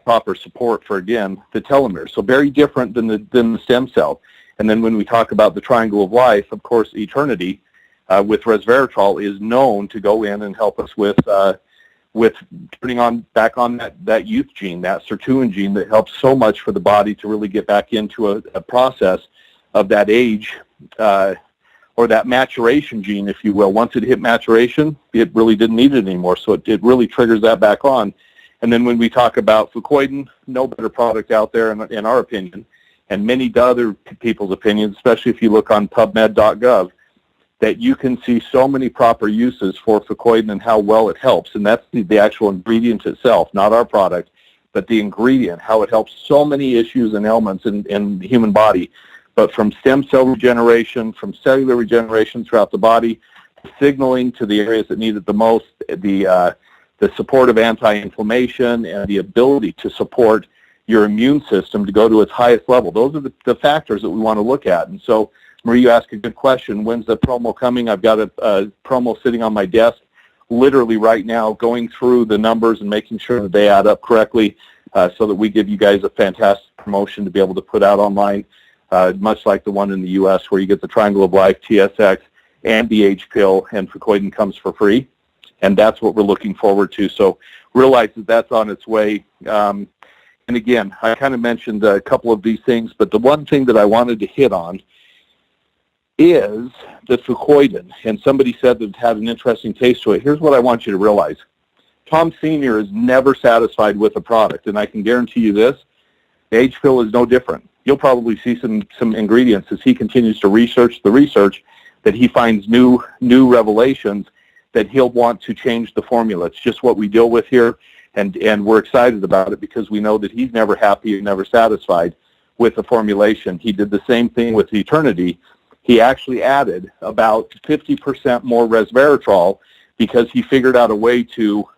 proper support for, again, the telomeres. So very different than the stem cell. And then when we talk about the triangle of life, of course, Eternity with resveratrol is known to go in and help us with turning back on that youth gene, that sirtuin gene that helps so much for the body to really get back into a process of that age or that maturation gene, if you will. Once it hit maturation, it really didn't need it anymore. So it really triggers that back on. And then when we talk about fucoidan, no better product out there in our opinion, and many other people's opinions, especially if you look on PubMed.gov, that you can see so many proper uses for fucoidan and how well it helps. And that's the actual ingredient itself, not our product, but the ingredient, how it helps so many issues and ailments in the human body. But from stem cell regeneration, from cellular regeneration throughout the body, signaling to the areas that need it the most, the support of anti-inflammation, and the ability to support your immune system to go to its highest level. Those are the factors that we want to look at. And so, Marie, you asked a good question. When's the promo coming? I've got a promo sitting on my desk literally right now, going through the numbers and making sure that they add up correctly so that we give you guys a fantastic promotion to be able to put out online, much like the one in the U.S. where you get the Triangle of Life, TSX, and the age pill, and fucoidan comes for free. And that's what we're looking forward to. So realize that that's on its way. And again, I kind of mentioned a couple of these things, but the one thing that I wanted to hit on is the fucoidan. And somebody said that it had an interesting taste to it. Here's what I want you to realize. Tom Sr. is never satisfied with a product, and I can guarantee you this, the age pill is no different. You'll probably see some ingredients as he continues to research the research that he finds new revelations that he'll want to change the formula. It's just what we deal with here, and we're excited about it because we know that he's never happy and never satisfied with the formulation. He did the same thing with Eternity. He actually added about 50% more resveratrol because he figured out a way to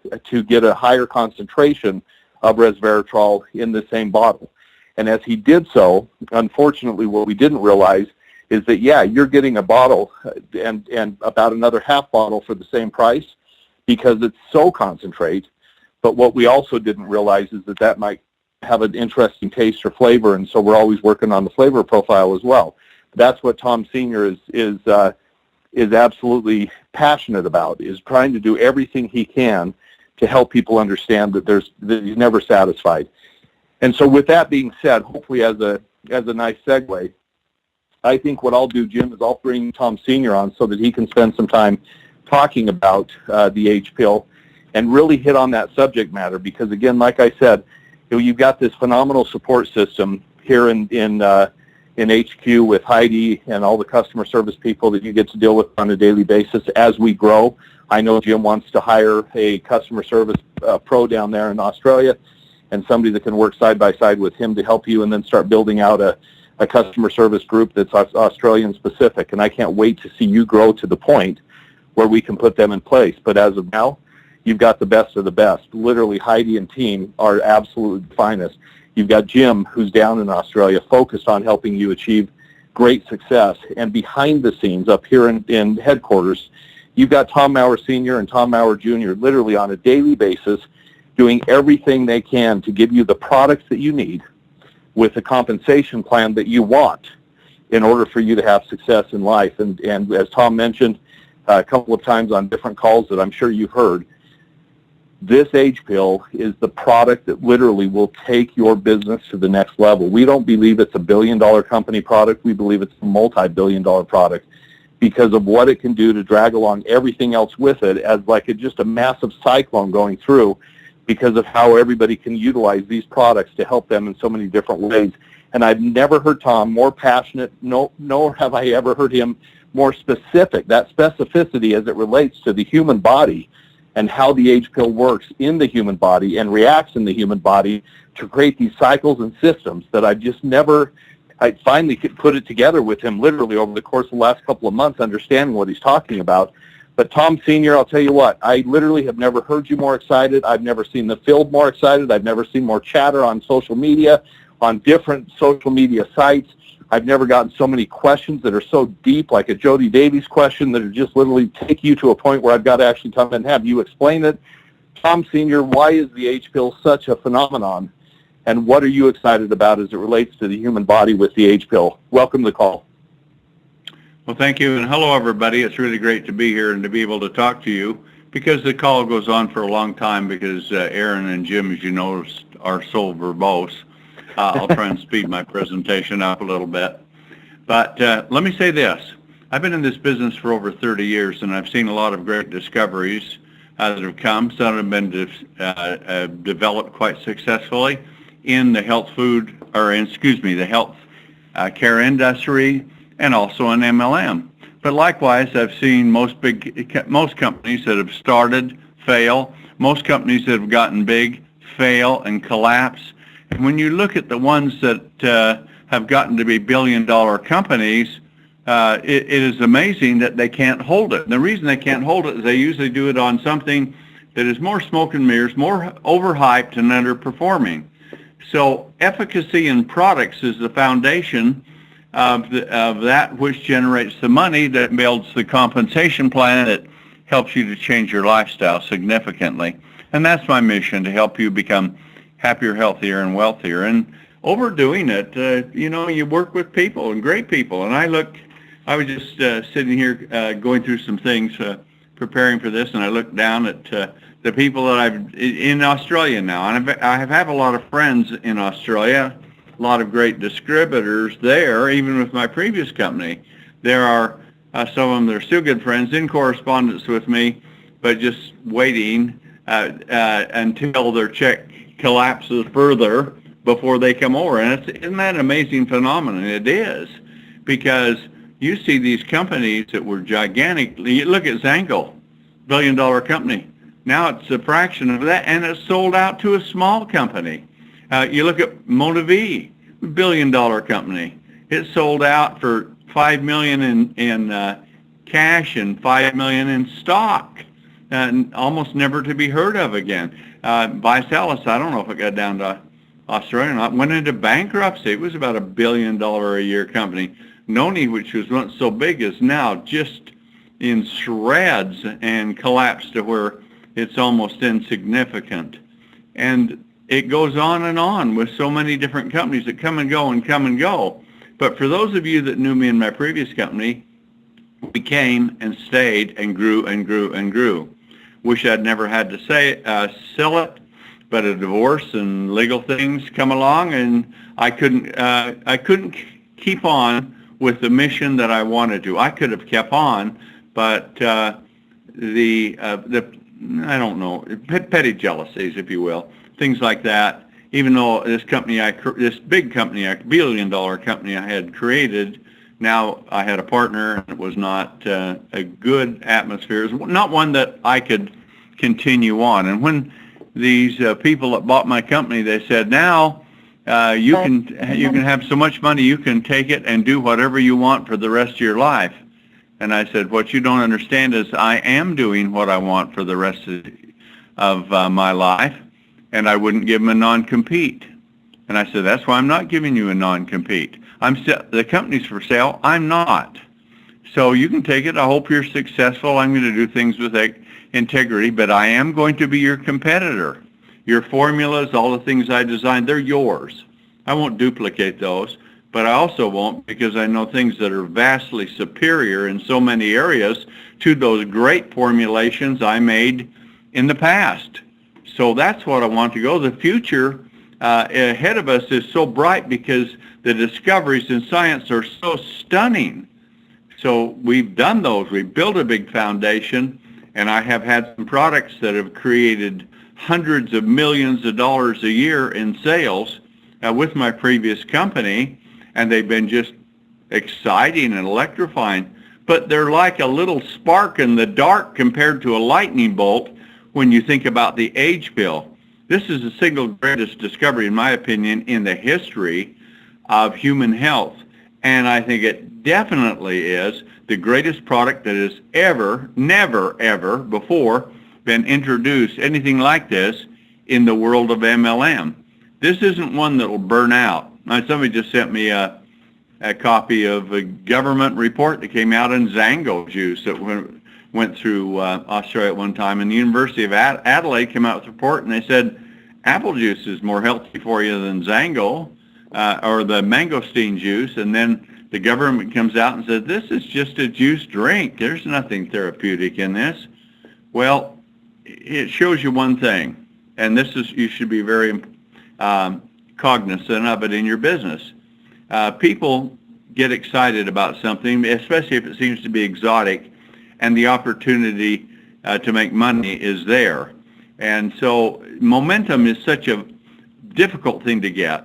get a higher concentration of resveratrol in the same bottle. And as he did so, unfortunately, what we didn't realize is that, yeah, you're getting a bottle and about another half bottle for the same price because it's so concentrate, But what we also didn't realize is that that might have an interesting taste or flavor, and so we're always working on the flavor profile as well. That's what Tom Sr. is absolutely passionate about, is trying to do everything he can to help people understand that he's never satisfied. And so with that being said, hopefully as a nice segue, I think what I'll do, Jim, is I'll bring Tom Sr. on so that he can spend some time talking about the H pill and really hit on that subject matter, because again, like I said, you've got this phenomenal support system here in HQ with Heidi and all the customer service people that you get to deal with on a daily basis as we grow. I know Jim wants to hire a customer service pro down there in Australia, and somebody that can work side by side with him to help you and then start building out a customer service group that's Australian specific. And I can't wait to see you grow to the point where we can put them in place. But as of now, you've got the best of the best. Literally, Heidi and team are absolute finest. You've got Jim, who's down in Australia, focused on helping you achieve great success. And behind the scenes, up here in headquarters, you've got Tom Maurer Sr. and Tom Maurer Jr. literally on a daily basis doing everything they can to give you the products that you need with the compensation plan that you want in order for you to have success in life. And as Tom mentioned a couple of times on different calls that I'm sure you've heard, this H pill is the product that literally will take your business to the next level. We don't believe it's a billion-dollar company product. We believe it's a multi-billion-dollar product because of what it can do to drag along everything else with it as like just a massive cyclone going through, because of how everybody can utilize these products to help them in so many different ways. And I've never heard Tom more passionate, nor have I ever heard him more specific, that specificity as it relates to the human body and how the H pill works in the human body and reacts in the human body to create these cycles and systems that I finally could put it together with him literally over the course of the last couple of months, understanding what he's talking about. But Tom Sr., I'll tell you what, I literally have never heard you more excited. I've never seen the field more excited. I've never seen more chatter on social media, on different social media sites. I've never gotten so many questions that are so deep, like a Jody Davies question, that are just literally take you to a point where I've got to actually come and have you explain it. Tom Sr., why is the H pill such a phenomenon? And what are you excited about as it relates to the human body with the H pill? Welcome to the call. Well, thank you, and hello, everybody. It's really great to be here and to be able to talk to you, because the call goes on for a long time because Aaron and Jim, as you know, are so verbose. I'll try and speed my presentation up a little bit. But let me say this. I've been in this business for over 30 years, and I've seen a lot of great discoveries that have come. Some have been developed quite successfully in the health care industry, and also in MLM. But likewise, I've seen most companies that have started fail, most companies that have gotten big fail and collapse. And when you look at the ones that have gotten to be billion-dollar companies, it is amazing that they can't hold it. And the reason they can't hold it is they usually do it on something that is more smoke and mirrors, more overhyped and underperforming. So efficacy in products is the foundation of that which generates the money that builds the compensation plan that helps you to change your lifestyle significantly. And that's my mission, to help you become happier, healthier, and wealthier. And overdoing it, you work with people and great people. And I was just sitting here going through some things, preparing for this, and I looked down at the people that I've in Australia now. And I have a lot of friends in Australia, a lot of great distributors there, even with my previous company. There are some of them that are still good friends in correspondence with me, but just waiting until their check collapses further before they come over. And isn't that an amazing phenomenon? It is, because you see these companies that were gigantic. You look at Zangle, billion-dollar company. Now it's a fraction of that, and it's sold out to a small company. You look at MonaV, billion-dollar company. It sold out for $5 million in cash and $5 million in stock, and almost never to be heard of again. Visalis, I don't know if it got down to Australia or not, went into bankruptcy. It was about $1 billion a year company. Noni, which was once so big, is now just in shreds and collapsed to where it's almost insignificant. And it goes on with so many different companies that come and go and come and go. But for those of you that knew me in my previous company, we came and stayed and grew and grew and grew. Wish I'd never had to sell it, but a divorce and legal things come along, and I couldn't keep on with the mission that I wanted to. I could have kept on, but the I don't know, petty jealousies, if you will, things like that. Even though this big company, a billion-dollar company I had created, now I had a partner, and it was not a good atmosphere. It was not one that I could continue on. And when these people that bought my company, they said, now you can have so much money, you can take it and do whatever you want for the rest of your life. And I said, what you don't understand is I am doing what I want for the rest of my life, and I wouldn't give them a non-compete. And I said, that's why I'm not giving you a non-compete. The company's for sale. I'm not. So you can take it. I hope you're successful. I'm going to do things with integrity, but I am going to be your competitor. Your formulas, all the things I designed, they're yours. I won't duplicate those, but I also won't, because I know things that are vastly superior in so many areas to those great formulations I made in the past. So that's what I want to go. The future ahead of us is so bright because the discoveries in science are so stunning. So we've done those. We've built a big foundation, and I have had some products that have created hundreds of millions of dollars a year in sales with my previous company, and they've been just exciting and electrifying. But they're like a little spark in the dark compared to a lightning bolt when you think about the age pill. This is the single greatest discovery, in my opinion, in the history of human health. And I think it definitely is the greatest product that has ever, never, ever before been introduced, anything like this, in the world of MLM. This isn't one that will burn out. Now, somebody just sent me a copy of a government report that came out on Zango juice that went through Australia at one time, and the University of Adelaide came out with a report, and they said apple juice is more healthy for you than Zango or the mangosteen juice. And then the government comes out and says, this is just a juice drink. There's nothing therapeutic in this. Well, it shows you one thing, and this is, you should be very cognizant of it in your business. People get excited about something, especially if it seems to be exotic, and the opportunity to make money is there. And so momentum is such a difficult thing to get,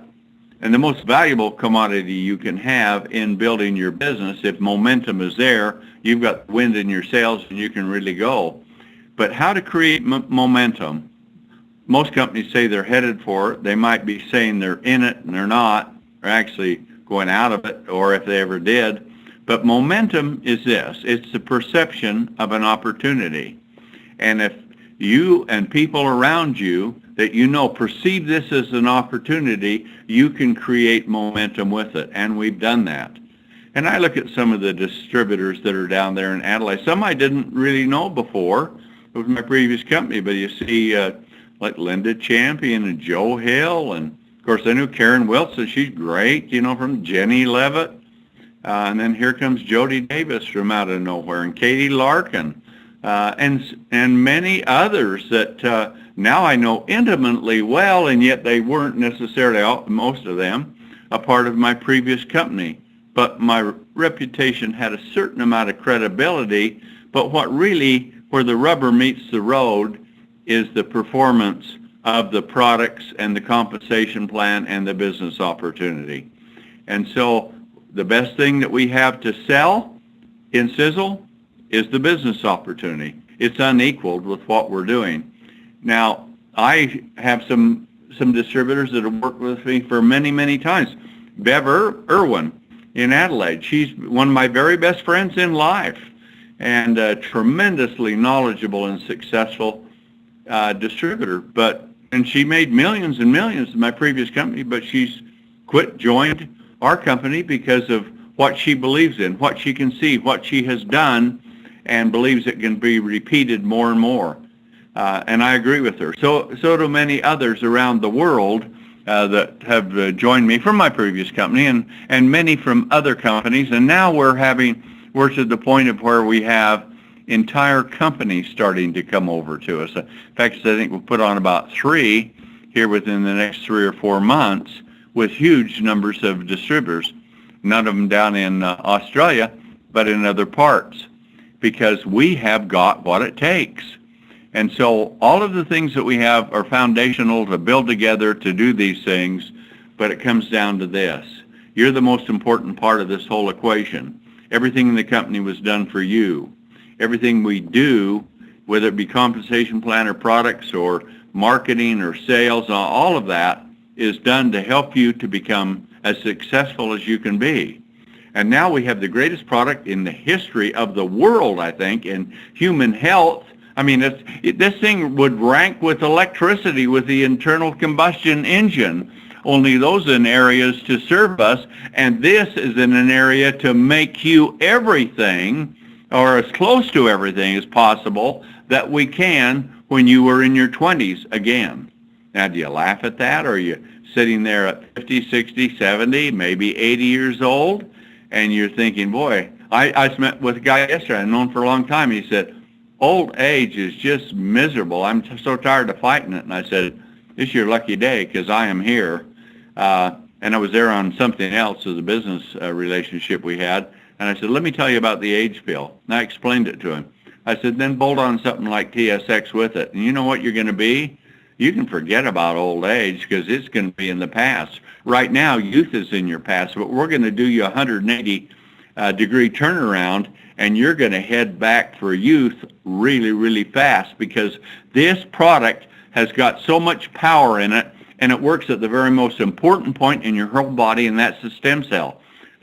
and the most valuable commodity you can have in building your business. If momentum is there, you've got wind in your sails and you can really go. But how to create momentum? Most companies say they're headed for it. They might be saying they're in it and they're not. They're actually going out of it, or if they ever did. But momentum is this. It's the perception of an opportunity. And if you and people around you that you know perceive this as an opportunity, you can create momentum with it. And we've done that. And I look at some of the distributors that are down there in Adelaide. Some I didn't really know before. It was my previous company. But you see like Linda Champion and Joe Hill. And, of course, I knew Karen Wilson. She's great, you know, from Jenny Levitt. And then here comes Jody Davis from out of nowhere, and Katie Larkin, and many others that now I know intimately well, and yet they weren't necessarily, most of them, a part of my previous company. But my reputation had a certain amount of credibility, but where the rubber meets the road is the performance of the products and the compensation plan and the business opportunity. And so the best thing that we have to sell in Sisel is the business opportunity. It's unequaled with what we're doing. Now, I have some distributors that have worked with me for many, many times. Bev Irwin in Adelaide, she's one of my very best friends in life, and a tremendously knowledgeable and successful distributor. And she made millions and millions in my previous company, but she's joined our company because of what she believes in, what she can see, what she has done, and believes it can be repeated more and more. And I agree with her. So do many others around the world that have joined me from my previous company and many from other companies. And now we're to the point of where we have entire companies starting to come over to us. In fact, I think we'll put on about 3 here within the next 3 or 4 months with huge numbers of distributors, none of them down in Australia, but in other parts, because we have got what it takes. And so all of the things that we have are foundational to build together to do these things, but it comes down to this. You're the most important part of this whole equation. Everything in the company was done for you. Everything we do, whether it be compensation plan or products or marketing or sales, all of that is done to help you to become as successful as you can be. And now we have the greatest product in the history of the world, I think, in human health. I mean, this thing would rank with electricity, with the internal combustion engine, only those in areas to serve us, and this is in an area to make you everything, or as close to everything as possible, that we can when you were in your 20s again. Now, do you laugh at that, or are you sitting there at 50, 60, 70, maybe 80 years old, and you're thinking, boy, I met with a guy yesterday I've known for a long time. He said, old age is just miserable. I'm so tired of fighting it. And I said, this is your lucky day, because I am here. And I was there on something else as a business relationship we had. And I said, let me tell you about the age pill. And I explained it to him. I said, then bolt on something like TSX with it. And you know what you're going to be? You can forget about old age, because it's going to be in the past. Right now, youth is in your past, but we're going to do you a 180-degree turnaround, and you're going to head back for youth really, really fast, because this product has got so much power in it, and it works at the very most important point in your whole body, and that's the stem cell.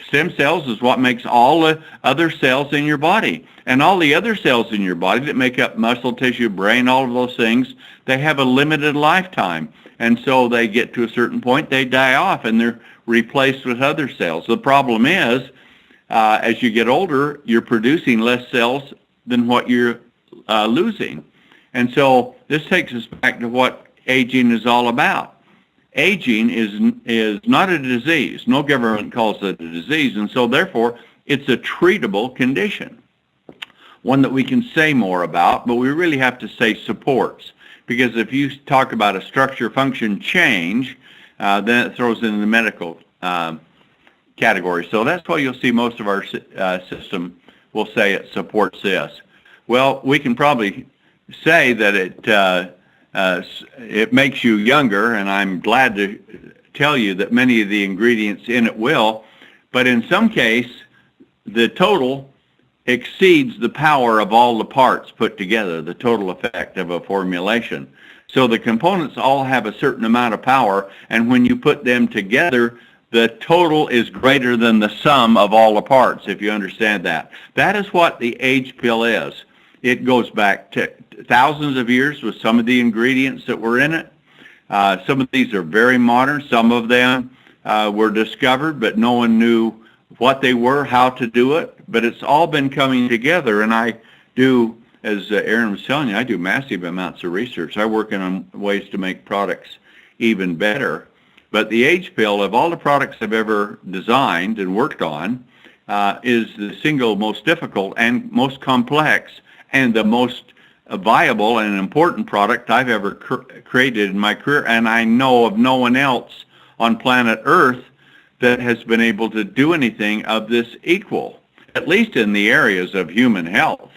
Stem cells is what makes all the other cells in your body. And all the other cells in your body that make up muscle tissue, brain, all of those things, they have a limited lifetime. And so they get to a certain point, they die off, and they're replaced with other cells. The problem is, as you get older, you're producing less cells than what you're losing. And so this takes us back to what aging is all about. Aging is not a disease. No government calls it a disease, and so therefore it's a treatable condition, one that we can say more about, but we really have to say supports, because if you talk about a structure function change, then it throws in the medical category. So that's why you'll see most of our system will say it supports this. Well, we can probably say that it makes you younger, and I'm glad to tell you that many of the ingredients in it will, but in some case, the total exceeds the power of all the parts put together, the total effect of a formulation. So the components all have a certain amount of power, and when you put them together, the total is greater than the sum of all the parts, if you understand that. That is what the age pill is. It goes back to thousands of years with some of the ingredients that were in it. Some of these are very modern. Some of them were discovered, but no one knew what they were, how to do it. But it's all been coming together, and I do, as Aaron was telling you, I do massive amounts of research. I work on ways to make products even better. But the age pill, of all the products I've ever designed and worked on, is the single most difficult and most complex and the most viable and important product I've ever created in my career, and I know of no one else on planet Earth that has been able to do anything of this equal, at least in the areas of human health.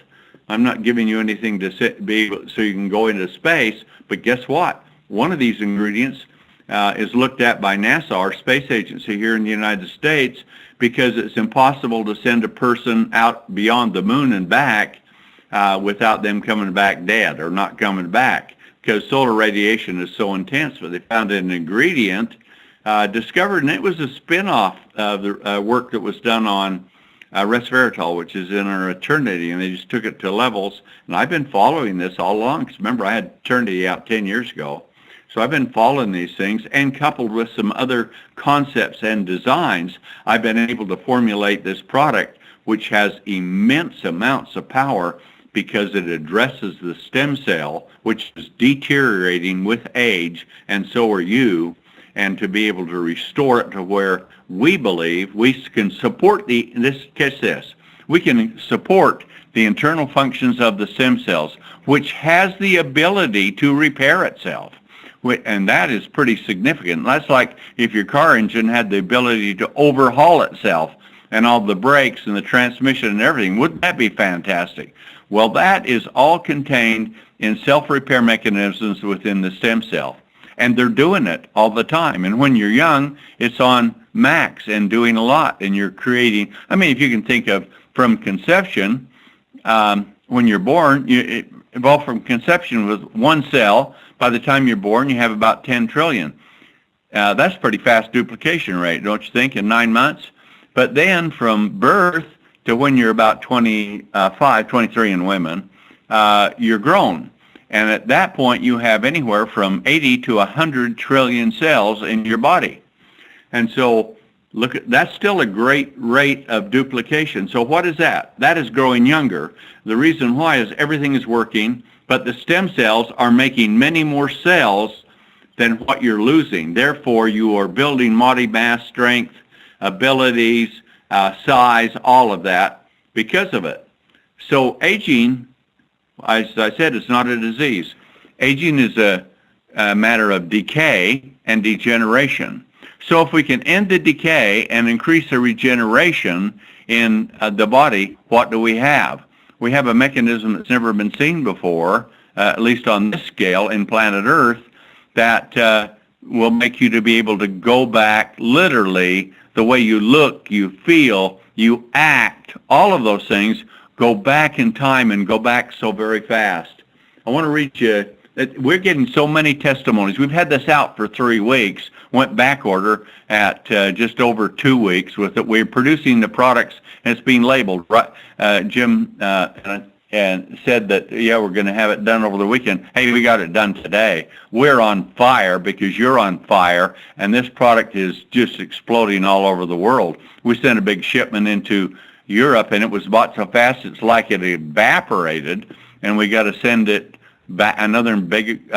I'm not giving you anything to so you can go into space, but guess what? One of these ingredients is looked at by NASA, our space agency here in the United States, because it's impossible to send a person out beyond the moon and back without them coming back dead or not coming back, because solar radiation is so intense. But they found an ingredient discovered, and it was a spin-off of the work that was done on resveratrol, which is in our Eternity, and they just took it to levels. And I've been following this all along, because remember, I had Eternity out 10 years ago. So I've been following these things, and coupled with some other concepts and designs, I've been able to formulate this product, which has immense amounts of power, because it addresses the stem cell, which is deteriorating with age, and so are you, and to be able to restore it to where we believe we can support catch this, we can support the internal functions of the stem cells, which has the ability to repair itself. And that is pretty significant. That's like if your car engine had the ability to overhaul itself and all the brakes and the transmission and everything. Wouldn't that be fantastic? Well, that is all contained in self-repair mechanisms within the stem cell. And they're doing it all the time. And when you're young, it's on max and doing a lot. And you're creating, I mean, if you can think of from conception, when you're born, it evolved from conception with one cell. By the time you're born, you have about 10 trillion. That's pretty fast duplication rate, don't you think, in 9 months? But then from birth to when you're about 25, 23 in women, you're grown. And at that point, you have anywhere from 80 to 100 trillion cells in your body. And so look, that's still a great rate of duplication. So what is that? That is growing younger. The reason why is everything is working, but the stem cells are making many more cells than what you're losing. Therefore, you are building body mass, strength, abilities, size, all of that because of it. So aging, as I said, it's not a disease. Aging is a matter of decay and degeneration. So if we can end the decay and increase the regeneration in the body, what do we have? We have a mechanism that's never been seen before, at least on this scale in planet Earth, that will make you to be able to go back literally the way you look, you feel, you act, all of those things go back in time and go back so very fast. I want to read you, we're getting so many testimonies. We've had this out for 3 weeks, went back order at just over 2 weeks with it. We're producing the products and it's being labeled. Jim and said that, yeah, we're going to have it done over the weekend. Hey, we got it done today. We're on fire because you're on fire, and this product is just exploding all over the world. We sent a big shipment into Europe, and it was bought so fast it's like it evaporated, and we got to send it back another big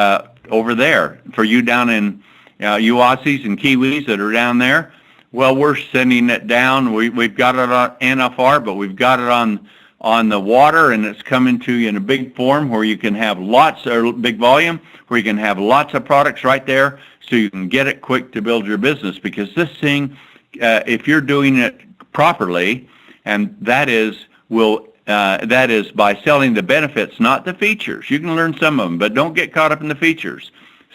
over there. For you down in you Aussies and Kiwis that are down there, well, we're sending it down. We've got it on NFR, but we've got it on the water, and it's coming to you in a big form where you can have lots of big volume, where you can have lots of products right there, so you can get it quick to build your business. Because this thing, if you're doing it properly, and that is by selling the benefits, not the features. You can learn some of them, but don't get caught up in the features.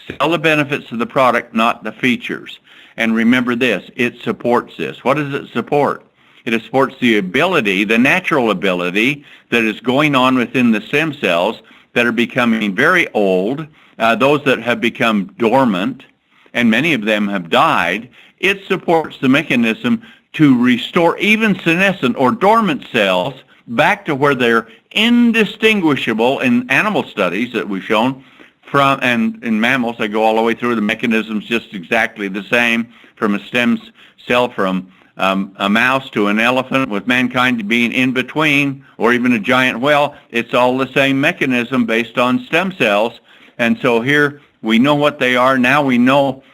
Sell the benefits of the product, not the features. And remember this, it supports this. What does it support? It supports the ability, the natural ability that is going on within the stem cells that are becoming very old, those that have become dormant, and many of them have died. It supports the mechanism to restore even senescent or dormant cells back to where they're indistinguishable in animal studies that we've shown from, and in mammals they go all the way through. The mechanism's just exactly the same from a stem cell from a mouse to an elephant, with mankind being in between, or even a giant whale. It's all the same mechanism based on stem cells. And so here we know what they are. Now we know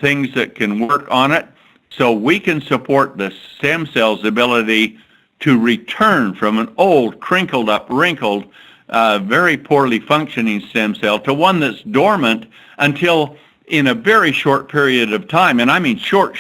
things that can work on it. So we can support the stem cell's ability to return from an old, crinkled up, wrinkled, very poorly functioning stem cell to one that's dormant until in a very short period of time. And I mean short.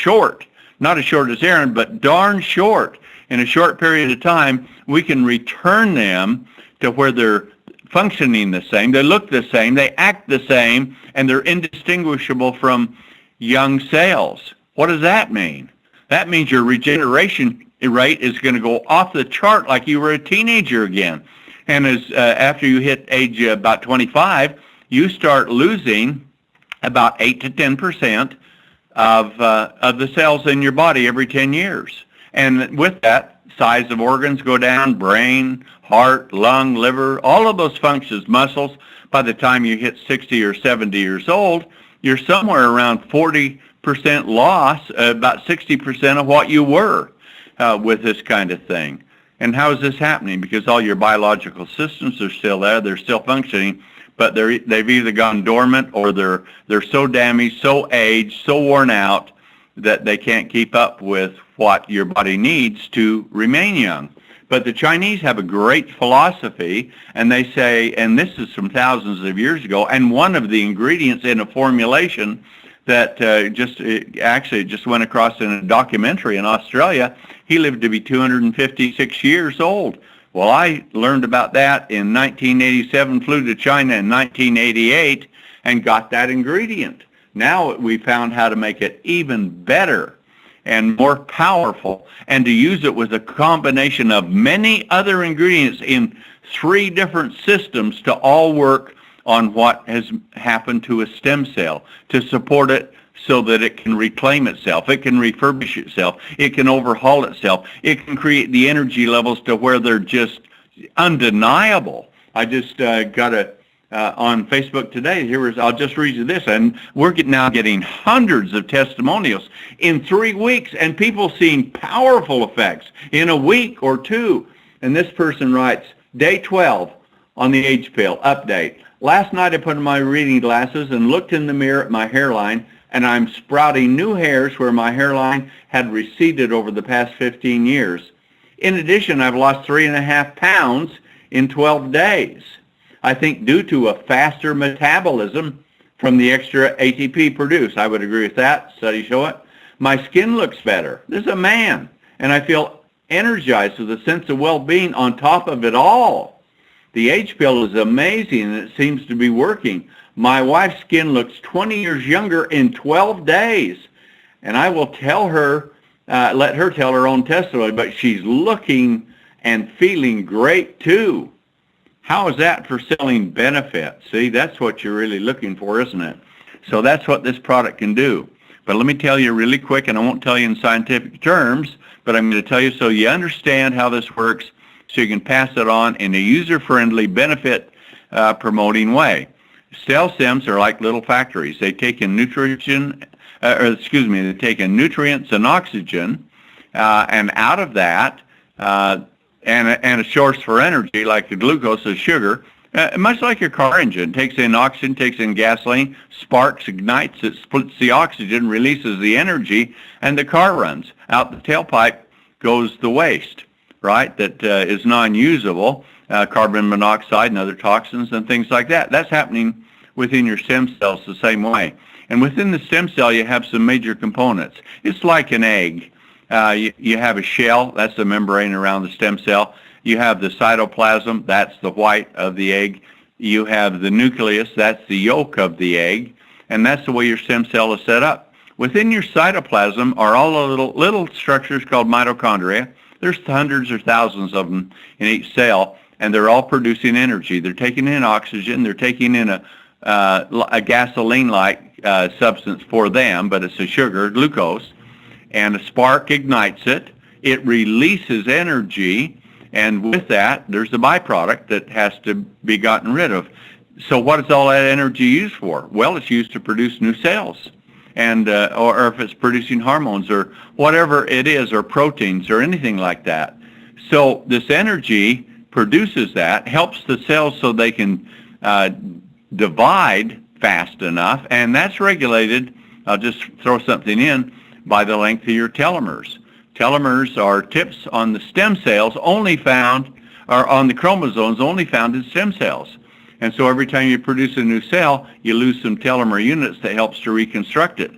Not as short as Aaron, but darn short. In a short period of time, we can return them to where they're functioning the same, they look the same, they act the same, and they're indistinguishable from young cells. What does that mean? That means your regeneration rate is going to go off the chart like you were a teenager again. And as after you hit age about 25, you start losing about 8 to 10% of the cells in your body every 10 years. And with that, size of organs go down, brain, heart, lung, liver, all of those functions, muscles. By the time you hit 60 or 70 years old, you're somewhere around 40% loss, about 60% of what you were with this kind of thing. And how is this happening? Because all your biological systems are still there, they're still functioning, but they've either gone dormant or they're so damaged, so aged, so worn out that they can't keep up with what your body needs to remain young. But the Chinese have a great philosophy, and they say, and this is from thousands of years ago, and one of the ingredients in a formulation that just went across in a documentary in Australia, he lived to be 256 years old. Well, I learned about that in 1987, flew to China in 1988, and got that ingredient. Now we found how to make it even better and more powerful, and to use it with a combination of many other ingredients in 3 different systems to all work on what has happened to a stem cell, to support it so that it can reclaim itself, it can refurbish itself, it can overhaul itself, it can create the energy levels to where they're just undeniable. I just got on Facebook today, I'll just read you this, and we're now getting hundreds of testimonials in 3 weeks, and people seeing powerful effects in a week or 2. And this person writes, day 12 on the age pill, update. Last night I put on my reading glasses and looked in the mirror at my hairline, and I'm sprouting new hairs where my hairline had receded over the past 15 years. In addition, I've lost 3.5 pounds in 12 days. I think due to a faster metabolism from the extra ATP produced. I would agree with that. Studies show it. My skin looks better. This is a man. And I feel energized with a sense of well-being on top of it all. The H pill is amazing, and it seems to be working. My wife's skin looks 20 years younger in 12 days. And I will tell her, let her tell her own testimony, but she's looking and feeling great too. How is that for selling benefits? See, that's what you're really looking for, isn't it? So that's what this product can do. But let me tell you really quick, and I won't tell you in scientific terms, but I'm going to tell you so you understand how this works, so you can pass it on in a user-friendly, benefit-promoting way. Cell stems are like little factories. They take in they take in nutrients and oxygen, and out of that, and a source for energy like the glucose is sugar, much like your car engine. Takes in oxygen, takes in gasoline, sparks, ignites it, splits the oxygen, releases the energy, and the car runs. Out the tailpipe goes the waste, right, that is non-usable, carbon monoxide and other toxins and things like that. That's happening within your stem cells the same way. And within the stem cell, you have some major components. It's like an egg. You have a shell, that's the membrane around the stem cell. You have the cytoplasm, that's the white of the egg. You have the nucleus, that's the yolk of the egg, and that's the way your stem cell is set up. Within your cytoplasm are all the little structures called mitochondria. There's hundreds or thousands of them in each cell, and they're all producing energy. They're taking in oxygen, they're taking in a gasoline-like substance for them, but it's a sugar, glucose. And a spark ignites it, it releases energy, and with that, there's a byproduct that has to be gotten rid of. So what is all that energy used for? Well, it's used to produce new cells, and or if it's producing hormones or whatever it is, or proteins or anything like that. So this energy produces that, helps the cells so they can divide fast enough, and that's regulated, I'll just throw something in, by the length of your telomeres. Telomeres are tips on the stem cells only found, or on the chromosomes only found in stem cells. And so every time you produce a new cell, you lose some telomere units that helps to reconstruct it.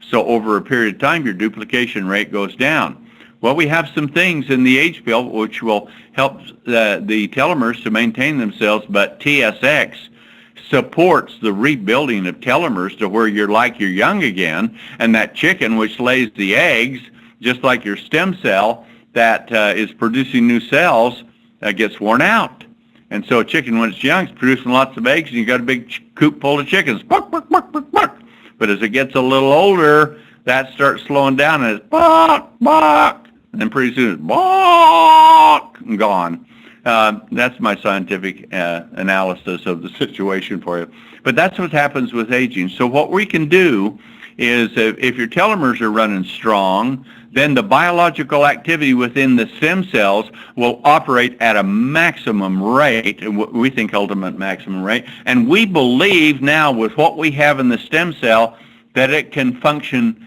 So over a period of time, your duplication rate goes down. Well, we have some things in the H pill which will help the telomeres to maintain themselves, but TSX supports the rebuilding of telomeres to where you're like you're young again, and that chicken which lays the eggs, just like your stem cell that is producing new cells, gets worn out. And so a chicken, when it's young, is producing lots of eggs, and you got a big coop full of chickens. Bark, bark, bark, bark, bark. But as it gets a little older, that starts slowing down, and it's bark, bark, and then pretty soon it's bark, and gone. That's my scientific analysis of the situation for you. But that's what happens with aging. So what we can do is if your telomeres are running strong, then the biological activity within the stem cells will operate at a maximum rate, we think ultimate maximum rate, and we believe now with what we have in the stem cell that it can function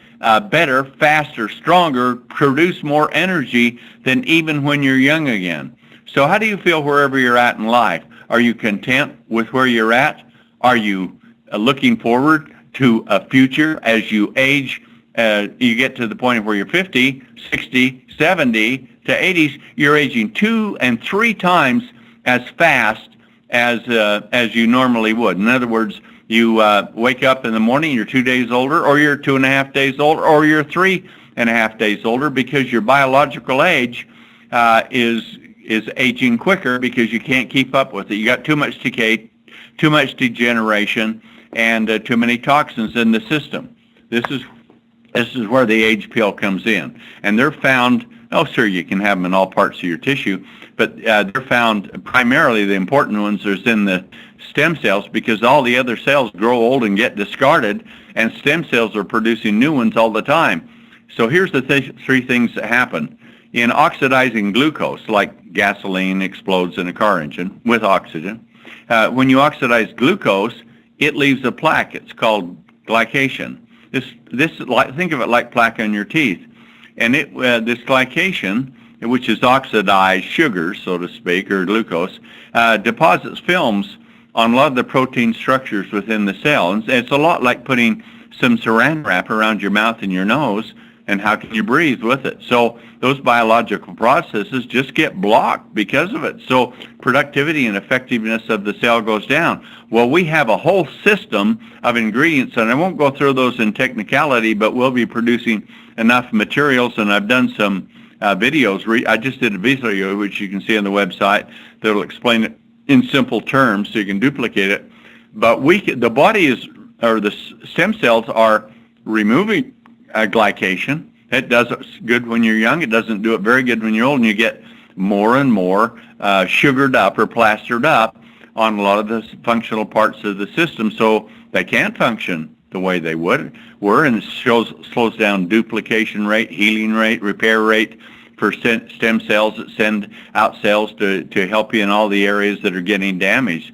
better, faster, stronger, produce more energy than even when you're young again. So how do you feel wherever you're at in life? Are you content with where you're at? Are you looking forward to a future as you age? You get to the point where you're 50, 60, 70 to 80s, you're aging 2 and 3 times as fast as you normally would. In other words, you wake up in the morning, you're 2 days older, or you're 2.5 days older, or you're 3.5 days older, because your biological age is aging quicker because you can't keep up with it. You got too much decay, too much degeneration, and too many toxins in the system. This is where the age pill comes in, and they're found. Oh, sure, you can have them in all parts of your tissue, but they're found primarily, the important ones are in the stem cells, because all the other cells grow old and get discarded, and stem cells are producing new ones all the time. So here's the 3 things that happen. In oxidizing glucose, like gasoline explodes in a car engine with oxygen, when you oxidize glucose, it leaves a plaque. It's called glycation. Think of it like plaque on your teeth. And this glycation, which is oxidized sugar, so to speak, or glucose, deposits films on a lot of the protein structures within the cell. And it's a lot like putting some saran wrap around your mouth and your nose, and how can you breathe with it? So those biological processes just get blocked because of it. So productivity and effectiveness of the cell goes down. Well, we have a whole system of ingredients, and I won't go through those in technicality, but we'll be producing enough materials, and I've done some videos. I just did a video, which you can see on the website, that will explain it in simple terms so you can duplicate it. But the body is, or the stem cells are removing glycation. It does it good when you're young. It doesn't do it very good when you're old, and you get more and more sugared up or plastered up on a lot of the functional parts of the system, so they can't function the way they were, and it slows down duplication rate, healing rate, repair rate for stem cells that send out cells to help you in all the areas that are getting damaged.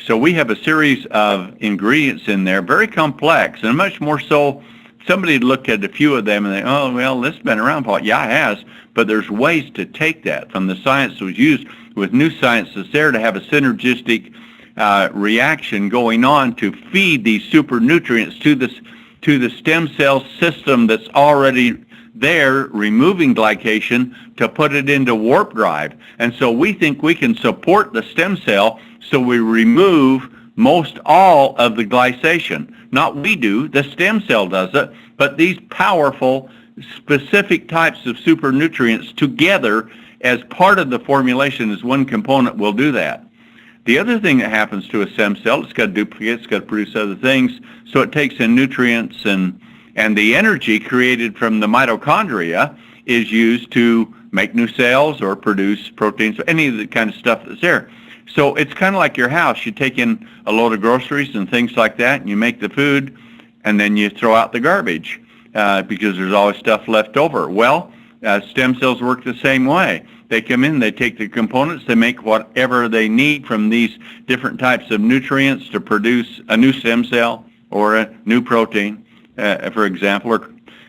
So we have a series of ingredients in there, very complex, and much more so. Somebody look at a few of them and they, oh, well, this has been around, Paul. Yeah, it has, but there's ways to take that from the science that was used with new science that's there to have a synergistic reaction going on to feed these super nutrients to the stem cell system that's already there, removing glycation to put it into warp drive. And so we think we can support the stem cell, so we remove most all of the glycation. Not we do, the stem cell does it, but these powerful, specific types of super nutrients together as part of the formulation as one component will do that. The other thing that happens to a stem cell, it's got to duplicate, it's got to produce other things, so it takes in nutrients, and the energy created from the mitochondria is used to make new cells or produce proteins, any of the kind of stuff that's there. So it's kind of like your house. You take in a load of groceries and things like that, and you make the food, and then you throw out the garbage because there's always stuff left over. Well, stem cells work the same way. They come in, they take the components, they make whatever they need from these different types of nutrients to produce a new stem cell or a new protein, for example.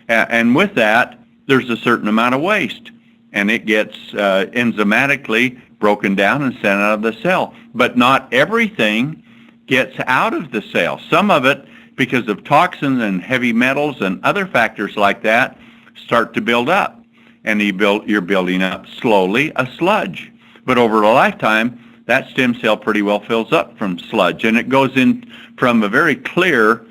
And with that, there's a certain amount of waste, and it gets enzymatically broken down and sent out of the cell. But not everything gets out of the cell. Some of it, because of toxins and heavy metals and other factors like that, start to build up. And you're building up slowly a sludge. But over a lifetime, that stem cell pretty well fills up from sludge. And it goes in from a very clear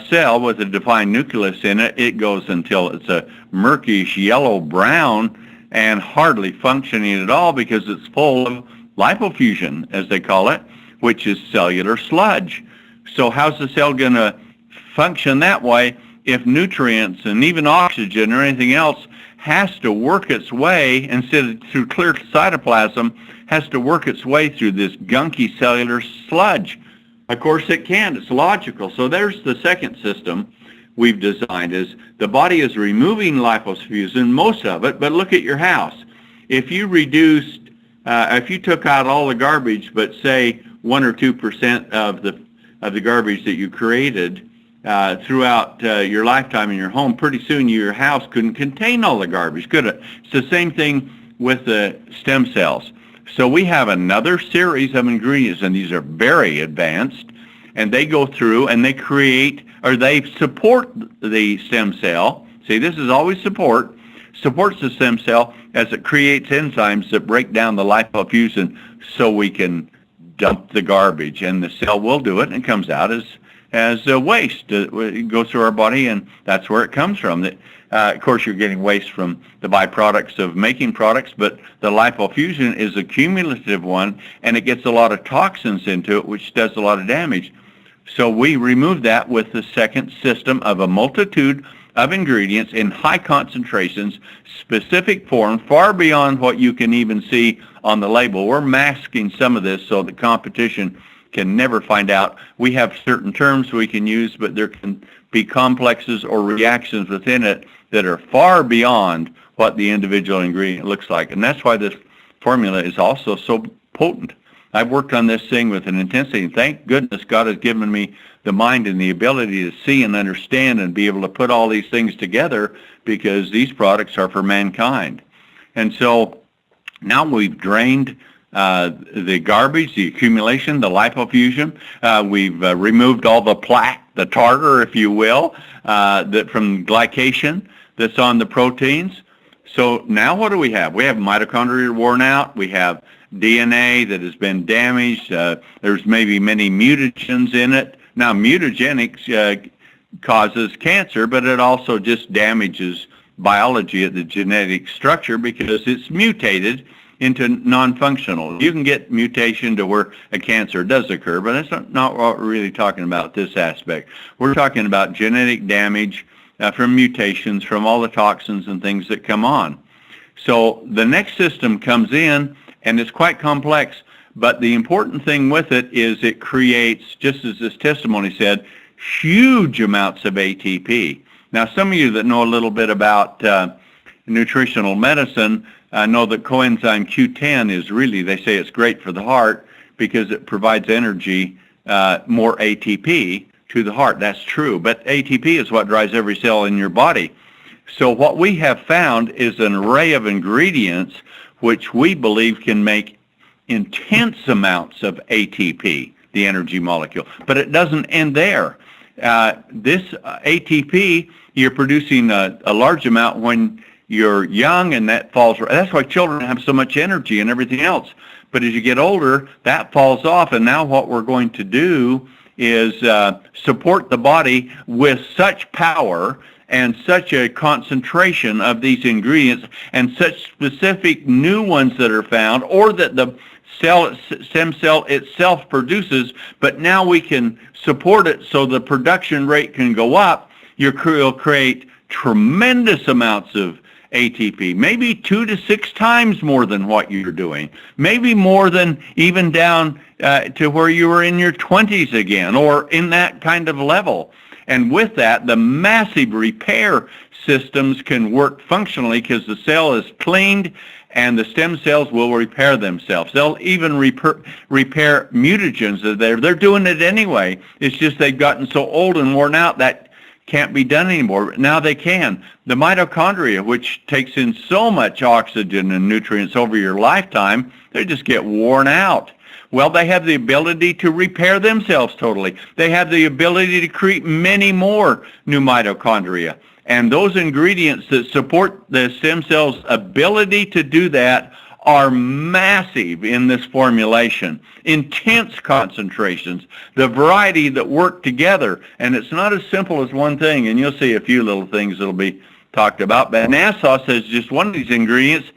cell with a defined nucleus in it. It goes until it's a murkish yellow-brown and hardly functioning at all because it's full of lipofuscin, as they call it, which is cellular sludge. So how's the cell going to function that way if nutrients and even oxygen or anything else has to work its way, instead of through clear cytoplasm, has to work its way through this gunky cellular sludge? Of course it can. It's logical. So there's the second system. we've designed is the body is removing lipofusin, most of it, but look at your house. If you reduced, if you took out all the garbage, but say 1 or 2% of the garbage that you created throughout your lifetime in your home, pretty soon your house couldn't contain all the garbage, could it? It's the same thing with the stem cells. So we have another series of ingredients, and these are very advanced, and they go through and they create, or they support the stem cell. See, this is always supports the stem cell as it creates enzymes that break down the lipofusin so we can dump the garbage, and the cell will do it and comes out as waste. It goes through our body, and that's where it comes from. Of course, you're getting waste from the byproducts of making products, but the lipofusin is a cumulative one, and it gets a lot of toxins into it, which does a lot of damage. So we remove that with the second system of a multitude of ingredients in high concentrations, specific form, far beyond what you can even see on the label. We're masking some of this so the competition can never find out. We have certain terms we can use, but there can be complexes or reactions within it that are far beyond what the individual ingredient looks like. And that's why this formula is also so potent. I've worked on this thing with an intensity, and thank goodness God has given me the mind and the ability to see and understand and be able to put all these things together, because these products are for mankind. And so now we've drained the garbage, the accumulation, the lipofusin. We've removed all the plaque, the tartar, if you will, that from glycation that's on the proteins. So now what do we have? We have mitochondria worn out. We have DNA that has been damaged. There's maybe many mutagens in it. Now, mutagenics causes cancer, but it also just damages biology at the genetic structure because it's mutated into non-functional. You can get mutation to where a cancer does occur, but that's not what we're really talking about this aspect. We're talking about genetic damage from mutations, from all the toxins and things that come on. So the next system comes in, and it's quite complex, but the important thing with it is it creates, just as this testimony said, huge amounts of ATP. Now, some of you that know a little bit about nutritional medicine know that coenzyme Q10 is really, they say it's great for the heart because it provides energy, more ATP to the heart. That's true, but ATP is what drives every cell in your body. So what we have found is an array of ingredients which we believe can make intense amounts of ATP, the energy molecule. But it doesn't end there. This ATP, you're producing a large amount when you're young, and that falls. That's why children have so much energy and everything else. But as you get older, that falls off, and now what we're going to do is support the body with such power and such a concentration of these ingredients and such specific new ones that are found, or that the stem cell itself produces, but now we can support it so the production rate can go up. You'll create tremendous amounts of ATP, maybe 2 to 6 times more than what you're doing, maybe more than even down to where you were in your 20s again, or in that kind of level. And with that, the massive repair systems can work functionally because the cell is cleaned and the stem cells will repair themselves. They'll even repair mutagens that they're doing it anyway. It's just they've gotten so old and worn out that can't be done anymore. Now they can. The mitochondria, which takes in so much oxygen and nutrients over your lifetime, they just get worn out. Well, they have the ability to repair themselves totally. They have the ability to create many more new mitochondria. And those ingredients that support the stem cell's ability to do that are massive in this formulation. Intense concentrations, the variety that work together. And it's not as simple as one thing, and you'll see a few little things that'll be talked about. But NASA says just one of these ingredients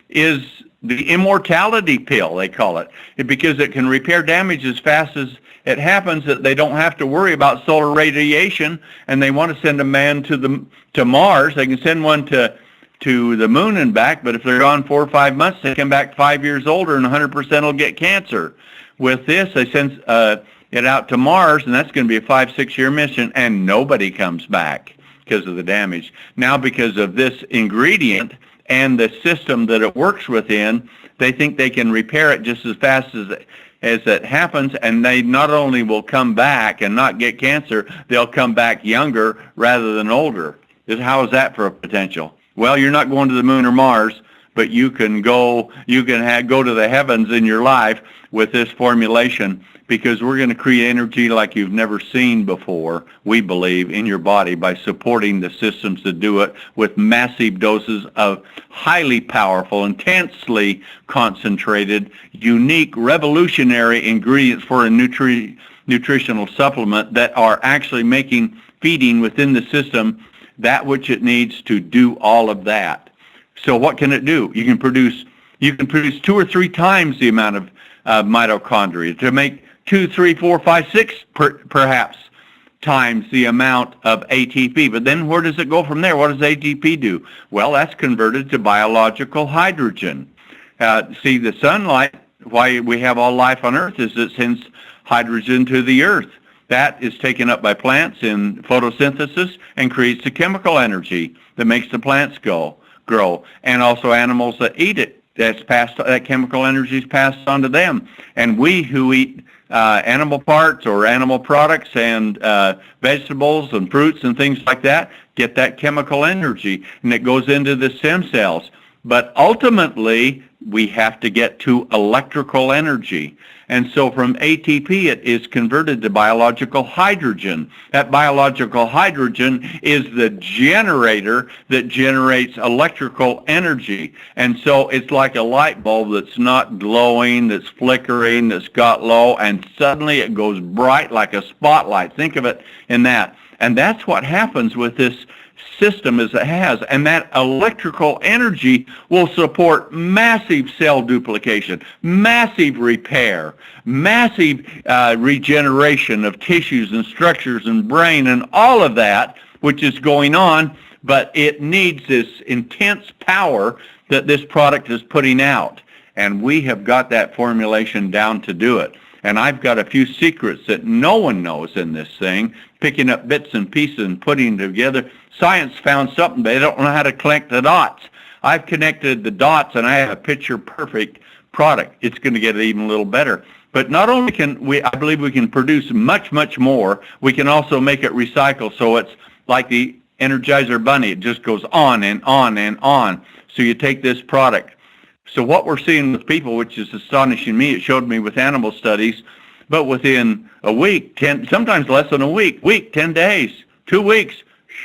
is the immortality pill, they call it, because it can repair damage as fast as it happens, that they don't have to worry about solar radiation, and they want to send a man to Mars. They can send one to the moon and back, but if they're gone 4 or 5 months, they come back 5 years older, and 100% will get cancer. With this, they send it out to Mars, and that's going to be a 5-6 year mission, and nobody comes back because of the damage. Now, because of this ingredient and the system that it works within, they think they can repair it just as fast as it happens, and they not only will come back and not get cancer, they'll come back younger rather than older. How is that for a potential? Well, you're not going to the moon or Mars, but you can go to the heavens in your life with this formulation, because we're going to create energy like you've never seen before, we believe, in your body by supporting the systems that do it with massive doses of highly powerful, intensely concentrated, unique, revolutionary ingredients for a nutritional supplement that are actually feeding within the system that which it needs to do all of that. So what can it do? You can produce 2 or 3 times the amount of mitochondria, to make 2, 3, 4, 5, 6 perhaps times the amount of ATP. But then where does it go from there? What does ATP do? Well, that's converted to biological hydrogen. See, the sunlight, why we have all life on Earth, is it sends hydrogen to the Earth. That is taken up by plants in photosynthesis and creates the chemical energy that makes the plants grow, and also animals that eat it. That chemical energy is passed on to them. And we who eat animal parts or animal products and vegetables and fruits and things like that get that chemical energy, and it goes into the stem cells. But ultimately, we have to get to electrical energy. And so from ATP, it is converted to biological hydrogen. That biological hydrogen is the generator that generates electrical energy. And so it's like a light bulb that's not glowing, that's flickering, that's got low, and suddenly it goes bright like a spotlight. Think of it in that. And that's what happens with this system as it has, and that electrical energy will support massive cell duplication, massive repair, massive regeneration of tissues and structures and brain and all of that, which is going on, but it needs this intense power that this product is putting out, and we have got that formulation down to do it. And I've got a few secrets that no one knows in this thing, picking up bits and pieces and putting them together. Science found something, they don't know how to connect the dots. I've connected the dots, and I have a picture-perfect product. It's going to get even a little better. But not only I believe we can produce much, much more, we can also make it recycle, so it's like the Energizer Bunny. It just goes on and on and on. So you take this product. So what we're seeing with people, which is astonishing me, it showed me with animal studies, but within a week, sometimes less than a week, 10 days, 2 weeks,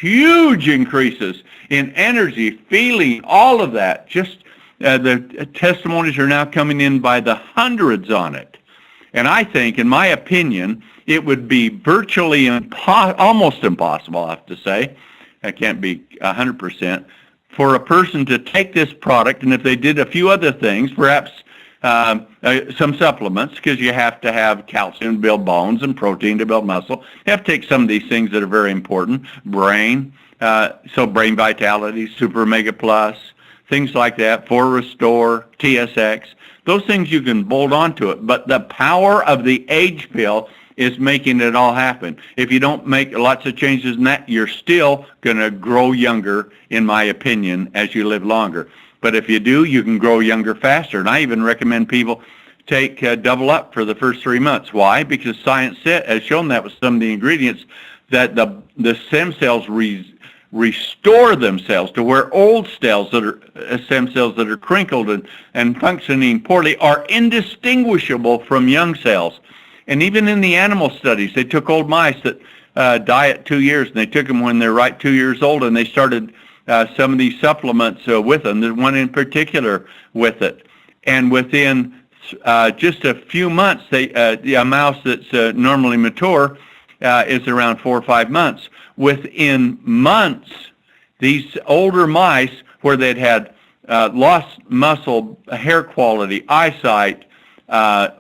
huge increases in energy, feeling, all of that. Just the testimonies are now coming in by the hundreds on it. And I think, in my opinion, it would be virtually almost impossible, I have to say, I can't be 100%, for a person to take this product, and if they did a few other things, perhaps some supplements, because you have to have calcium to build bones and protein to build muscle. You have to take some of these things that are very important. Brain, so brain vitality, Super Mega Plus, things like that, for Restore, TSX. Those things you can bolt onto it, but the power of the age pill is making it all happen. If you don't make lots of changes in that, you're still going to grow younger, in my opinion, as you live longer. But if you do, you can grow younger faster. And I even recommend people take double up for the first 3 months. Why? Because science has shown that with some of the ingredients, that the stem cells restore themselves to where old cells that are stem cells that are crinkled and functioning poorly are indistinguishable from young cells. And even in the animal studies, they took old mice that die at 2 years, and they took them when they're right 2 years old, and they started some of these supplements with them. There's one in particular with it. And within just a few months, a mouse that's normally mature is around 4 or 5 months. Within months, these older mice, where they'd had lost muscle, hair quality, eyesight,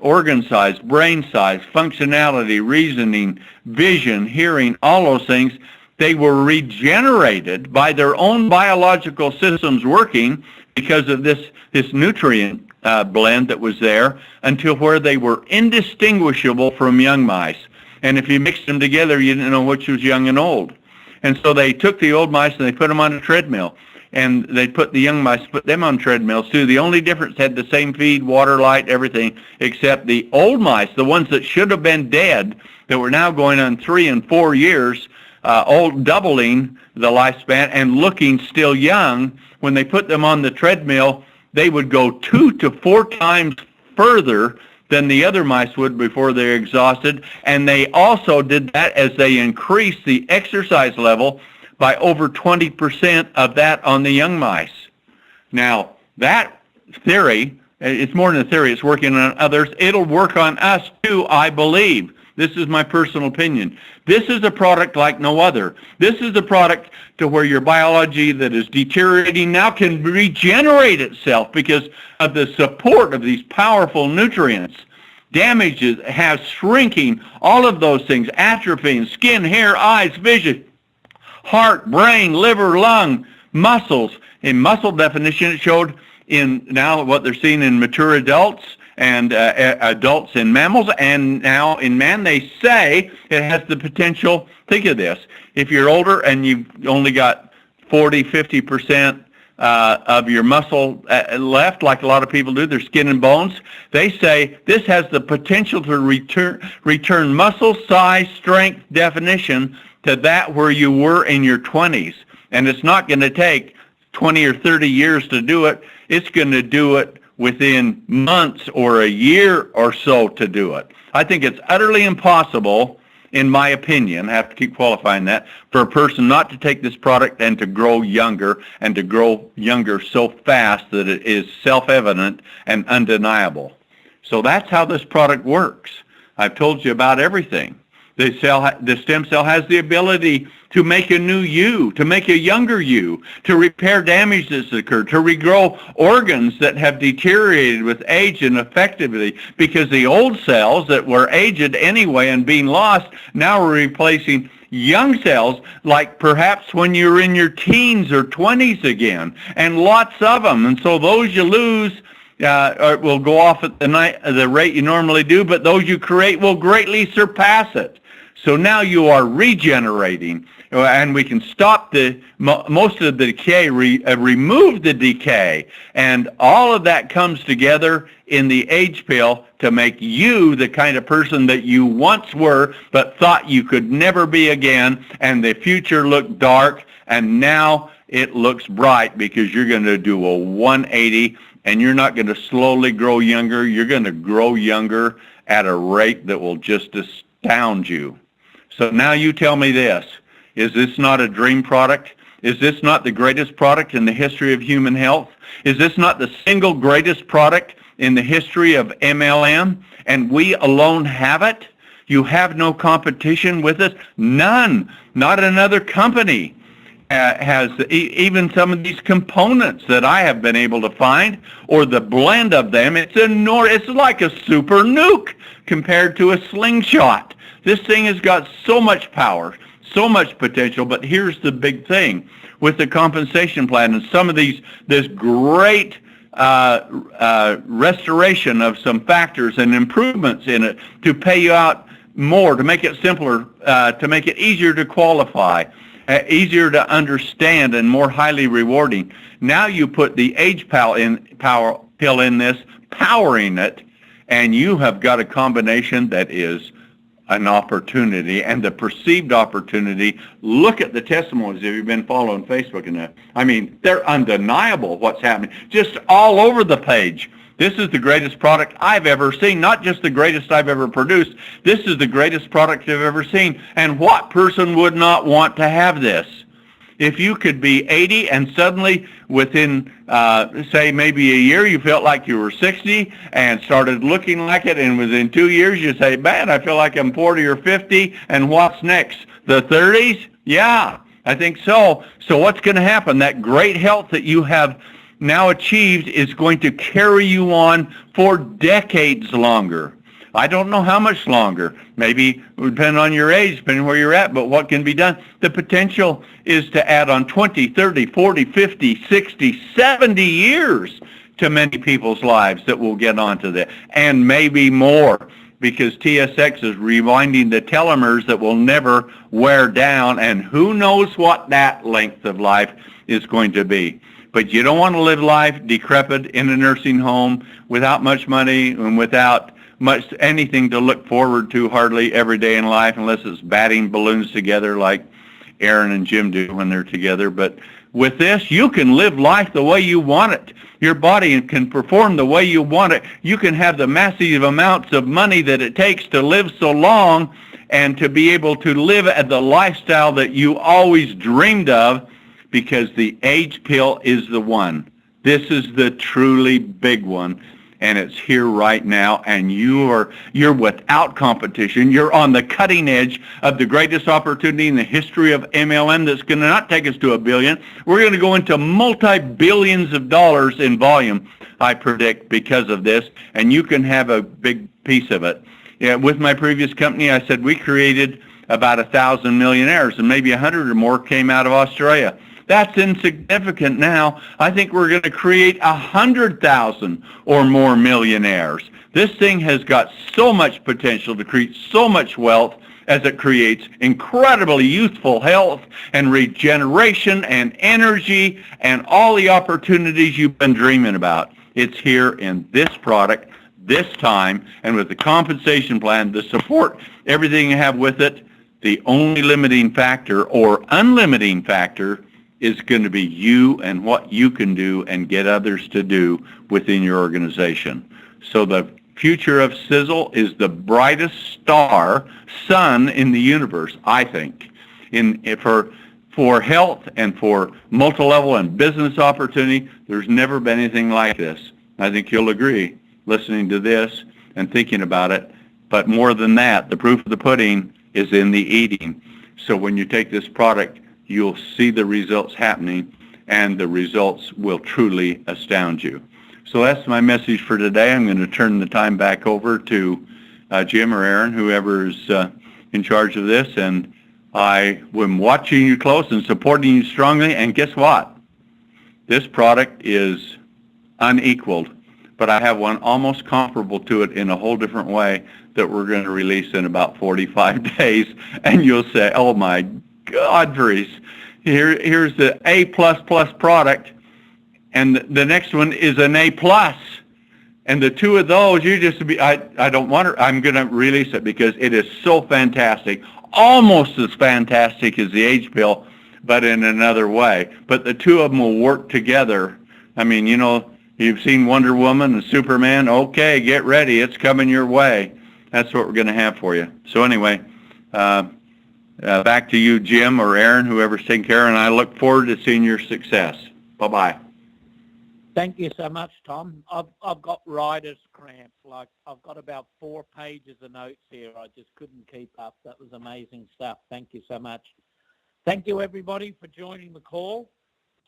organ size, brain size, functionality, reasoning, vision, hearing, all those things, They were regenerated by their own biological systems working because of this nutrient blend that was there, until where they were indistinguishable from young mice. And if you mixed them together, you didn't know which was young and old. And so they took the old mice and they put them on a treadmill. And they put the young mice, put them on treadmills too. The only difference, had the same feed, water, light, everything, except the old mice, the ones that should have been dead, that were now going on 3 and 4 years, old, doubling the lifespan and looking still young. When they put them on the treadmill, they would go 2 to 4 times further than the other mice would before they're exhausted. And they also did that as they increased the exercise level by over 20% of that on the young mice. Now, that theory, it's more than a theory, it's working on others. It'll work on us too, I believe. This is my personal opinion. This is a product like no other. This is a product to where your biology that is deteriorating now can regenerate itself because of the support of these powerful nutrients. Damages has shrinking, all of those things, atrophying, skin, hair, eyes, vision, heart, brain, liver, lung, muscles. In muscle definition, it showed in now what they're seeing in mature adults and adults in mammals, and now in man, they say it has the potential. Think of this. If you're older and you've only got 40, 50% of your muscle left, like a lot of people do, their skin and bones, they say this has the potential to return muscle size, strength, definition to that where you were in your 20s. And it's not going to take 20 or 30 years to do it. It's going to do it within months or a year or so to do it. I think it's utterly impossible, in my opinion, I have to keep qualifying that, for a person not to take this product and to grow younger, and to grow younger so fast that it is self-evident and undeniable. So that's how this product works. I've told you about everything. The stem cell has the ability to make a new you, to make a younger you, to repair damage that's occurred, to regrow organs that have deteriorated with age and effectively, because the old cells that were aged anyway and being lost now are replacing young cells, like perhaps when you're in your teens or 20s again, and lots of them. And so those you lose will go off at the rate you normally do, but those you create will greatly surpass it. So now you are regenerating, and we can stop most of the decay, remove the decay, and all of that comes together in the age pill to make you the kind of person that you once were but thought you could never be again, and the future looked dark, and now it looks bright because you're going to do a 180, and you're not going to slowly grow younger. You're going to grow younger at a rate that will just astound you. So now you tell me this. Is this not a dream product? Is this not the greatest product in the history of human health? Is this not the single greatest product in the history of MLM? And we alone have it? You have no competition with us? None. Not another company has even some of these components that I have been able to find, or the blend of them. It's like a super nuke compared to a slingshot. This thing has got so much power, so much potential, but here's the big thing. With the compensation plan and some of this great restoration of some factors and improvements in it to pay you out more, to make it simpler, to make it easier to qualify, easier to understand, and more highly rewarding. Now you put the age pill in this, powering it, and you have got a combination that is an opportunity, and the perceived opportunity. Look at the testimonies if you've been following Facebook and that. I mean, they're undeniable what's happening, just all over the page. This is the greatest product I've ever seen, not just the greatest I've ever produced. This is the greatest product I've ever seen. And what person would not want to have this? If you could be 80 and suddenly within, say, maybe a year, you felt like you were 60 and started looking like it, and within 2 years you say, man, I feel like I'm 40 or 50, and what's next? The 30s? Yeah, I think so. So what's going to happen? That great health that you have now achieved is going to carry you on for decades longer. I don't know how much longer. Maybe it would depend on your age, depending where you're at, but what can be done? The potential is to add on 20, 30, 40, 50, 60, 70 years to many people's lives that will get onto that, and maybe more, because TSX is rewinding the telomeres that will never wear down, and who knows what that length of life is going to be. But you don't want to live life decrepit in a nursing home without much money and without much anything to look forward to hardly every day in life, unless it's batting balloons together like Aaron and Jim do when they're together. But with this, you can live life the way you want it. Your body can perform the way you want it. You can have the massive amounts of money that it takes to live so long and to be able to live at the lifestyle that you always dreamed of, because the age pill is the one. This is the truly big one, and it's here right now, and you're without competition. You're on the cutting edge of the greatest opportunity in the history of MLM that's going to not take us to $1 billion. We're going to go into multi-billions of dollars in volume, I predict, because of this, and you can have a big piece of it. Yeah, with my previous company, I said we created about 1,000 millionaires, and maybe 100 or more came out of Australia. That's insignificant now. I think we're going to create 100,000 or more millionaires. This thing has got so much potential to create so much wealth, as it creates incredibly youthful health and regeneration and energy and all the opportunities you've been dreaming about. It's here in this product, this time, and with the compensation plan, the support, everything you have with it. The only limiting factor or unlimiting factor is going to be you and what you can do and get others to do within your organization. So the future of Sisel is the brightest sun in the universe, I think, for health and for multi-level and business opportunity. There's never been anything like this. I think you'll agree, listening to this and thinking about it. But more than that, the proof of the pudding is in the eating. So when you take this product, you'll see the results happening, and the results will truly astound you. So that's my message for today. I'm going to turn the time back over to Jim or Aaron, whoever's in charge of this, and I am watching you close and supporting you strongly, and guess what? This product is unequaled, but I have one almost comparable to it in a whole different way that we're going to release in about 45 days, and you'll say, oh my God, Therese, here's the A++ product, and the next one is an A+. And the two of those, I don't want to, I'm going to release it because it is so fantastic, almost as fantastic as the age pill, but in another way. But the two of them will work together. I mean, you know, you've seen Wonder Woman and Superman. Okay, get ready. It's coming your way. That's what we're going to have for you. So anyway, back to you, Jim or Aaron, whoever's taking care, and I look forward to seeing your success. Bye-bye. Thank you so much, Tom. I've got writer's cramp. Like, I've got about 4 pages of notes here. I just couldn't keep up. That was amazing stuff. Thank you so much. Thank you, everybody, for joining the call.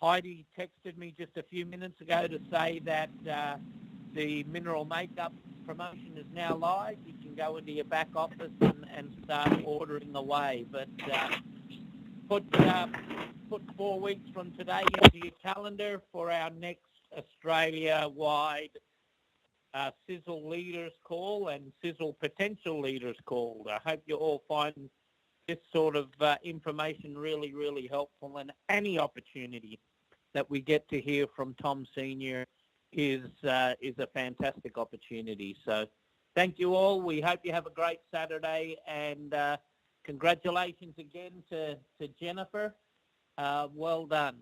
Heidi texted me just a few minutes ago to say that the mineral makeup promotion is now live. You can go into your back office and start ordering away. But put 4 weeks from today into your calendar for our next Australia-wide Sisel Leaders Call and Sisel Potential Leaders Call. I hope you all find this sort of information really, really helpful, and any opportunity that we get to hear from Tom Sr. is a fantastic opportunity. So thank you all. We hope you have a great Saturday, and congratulations again to Jennifer. Well done.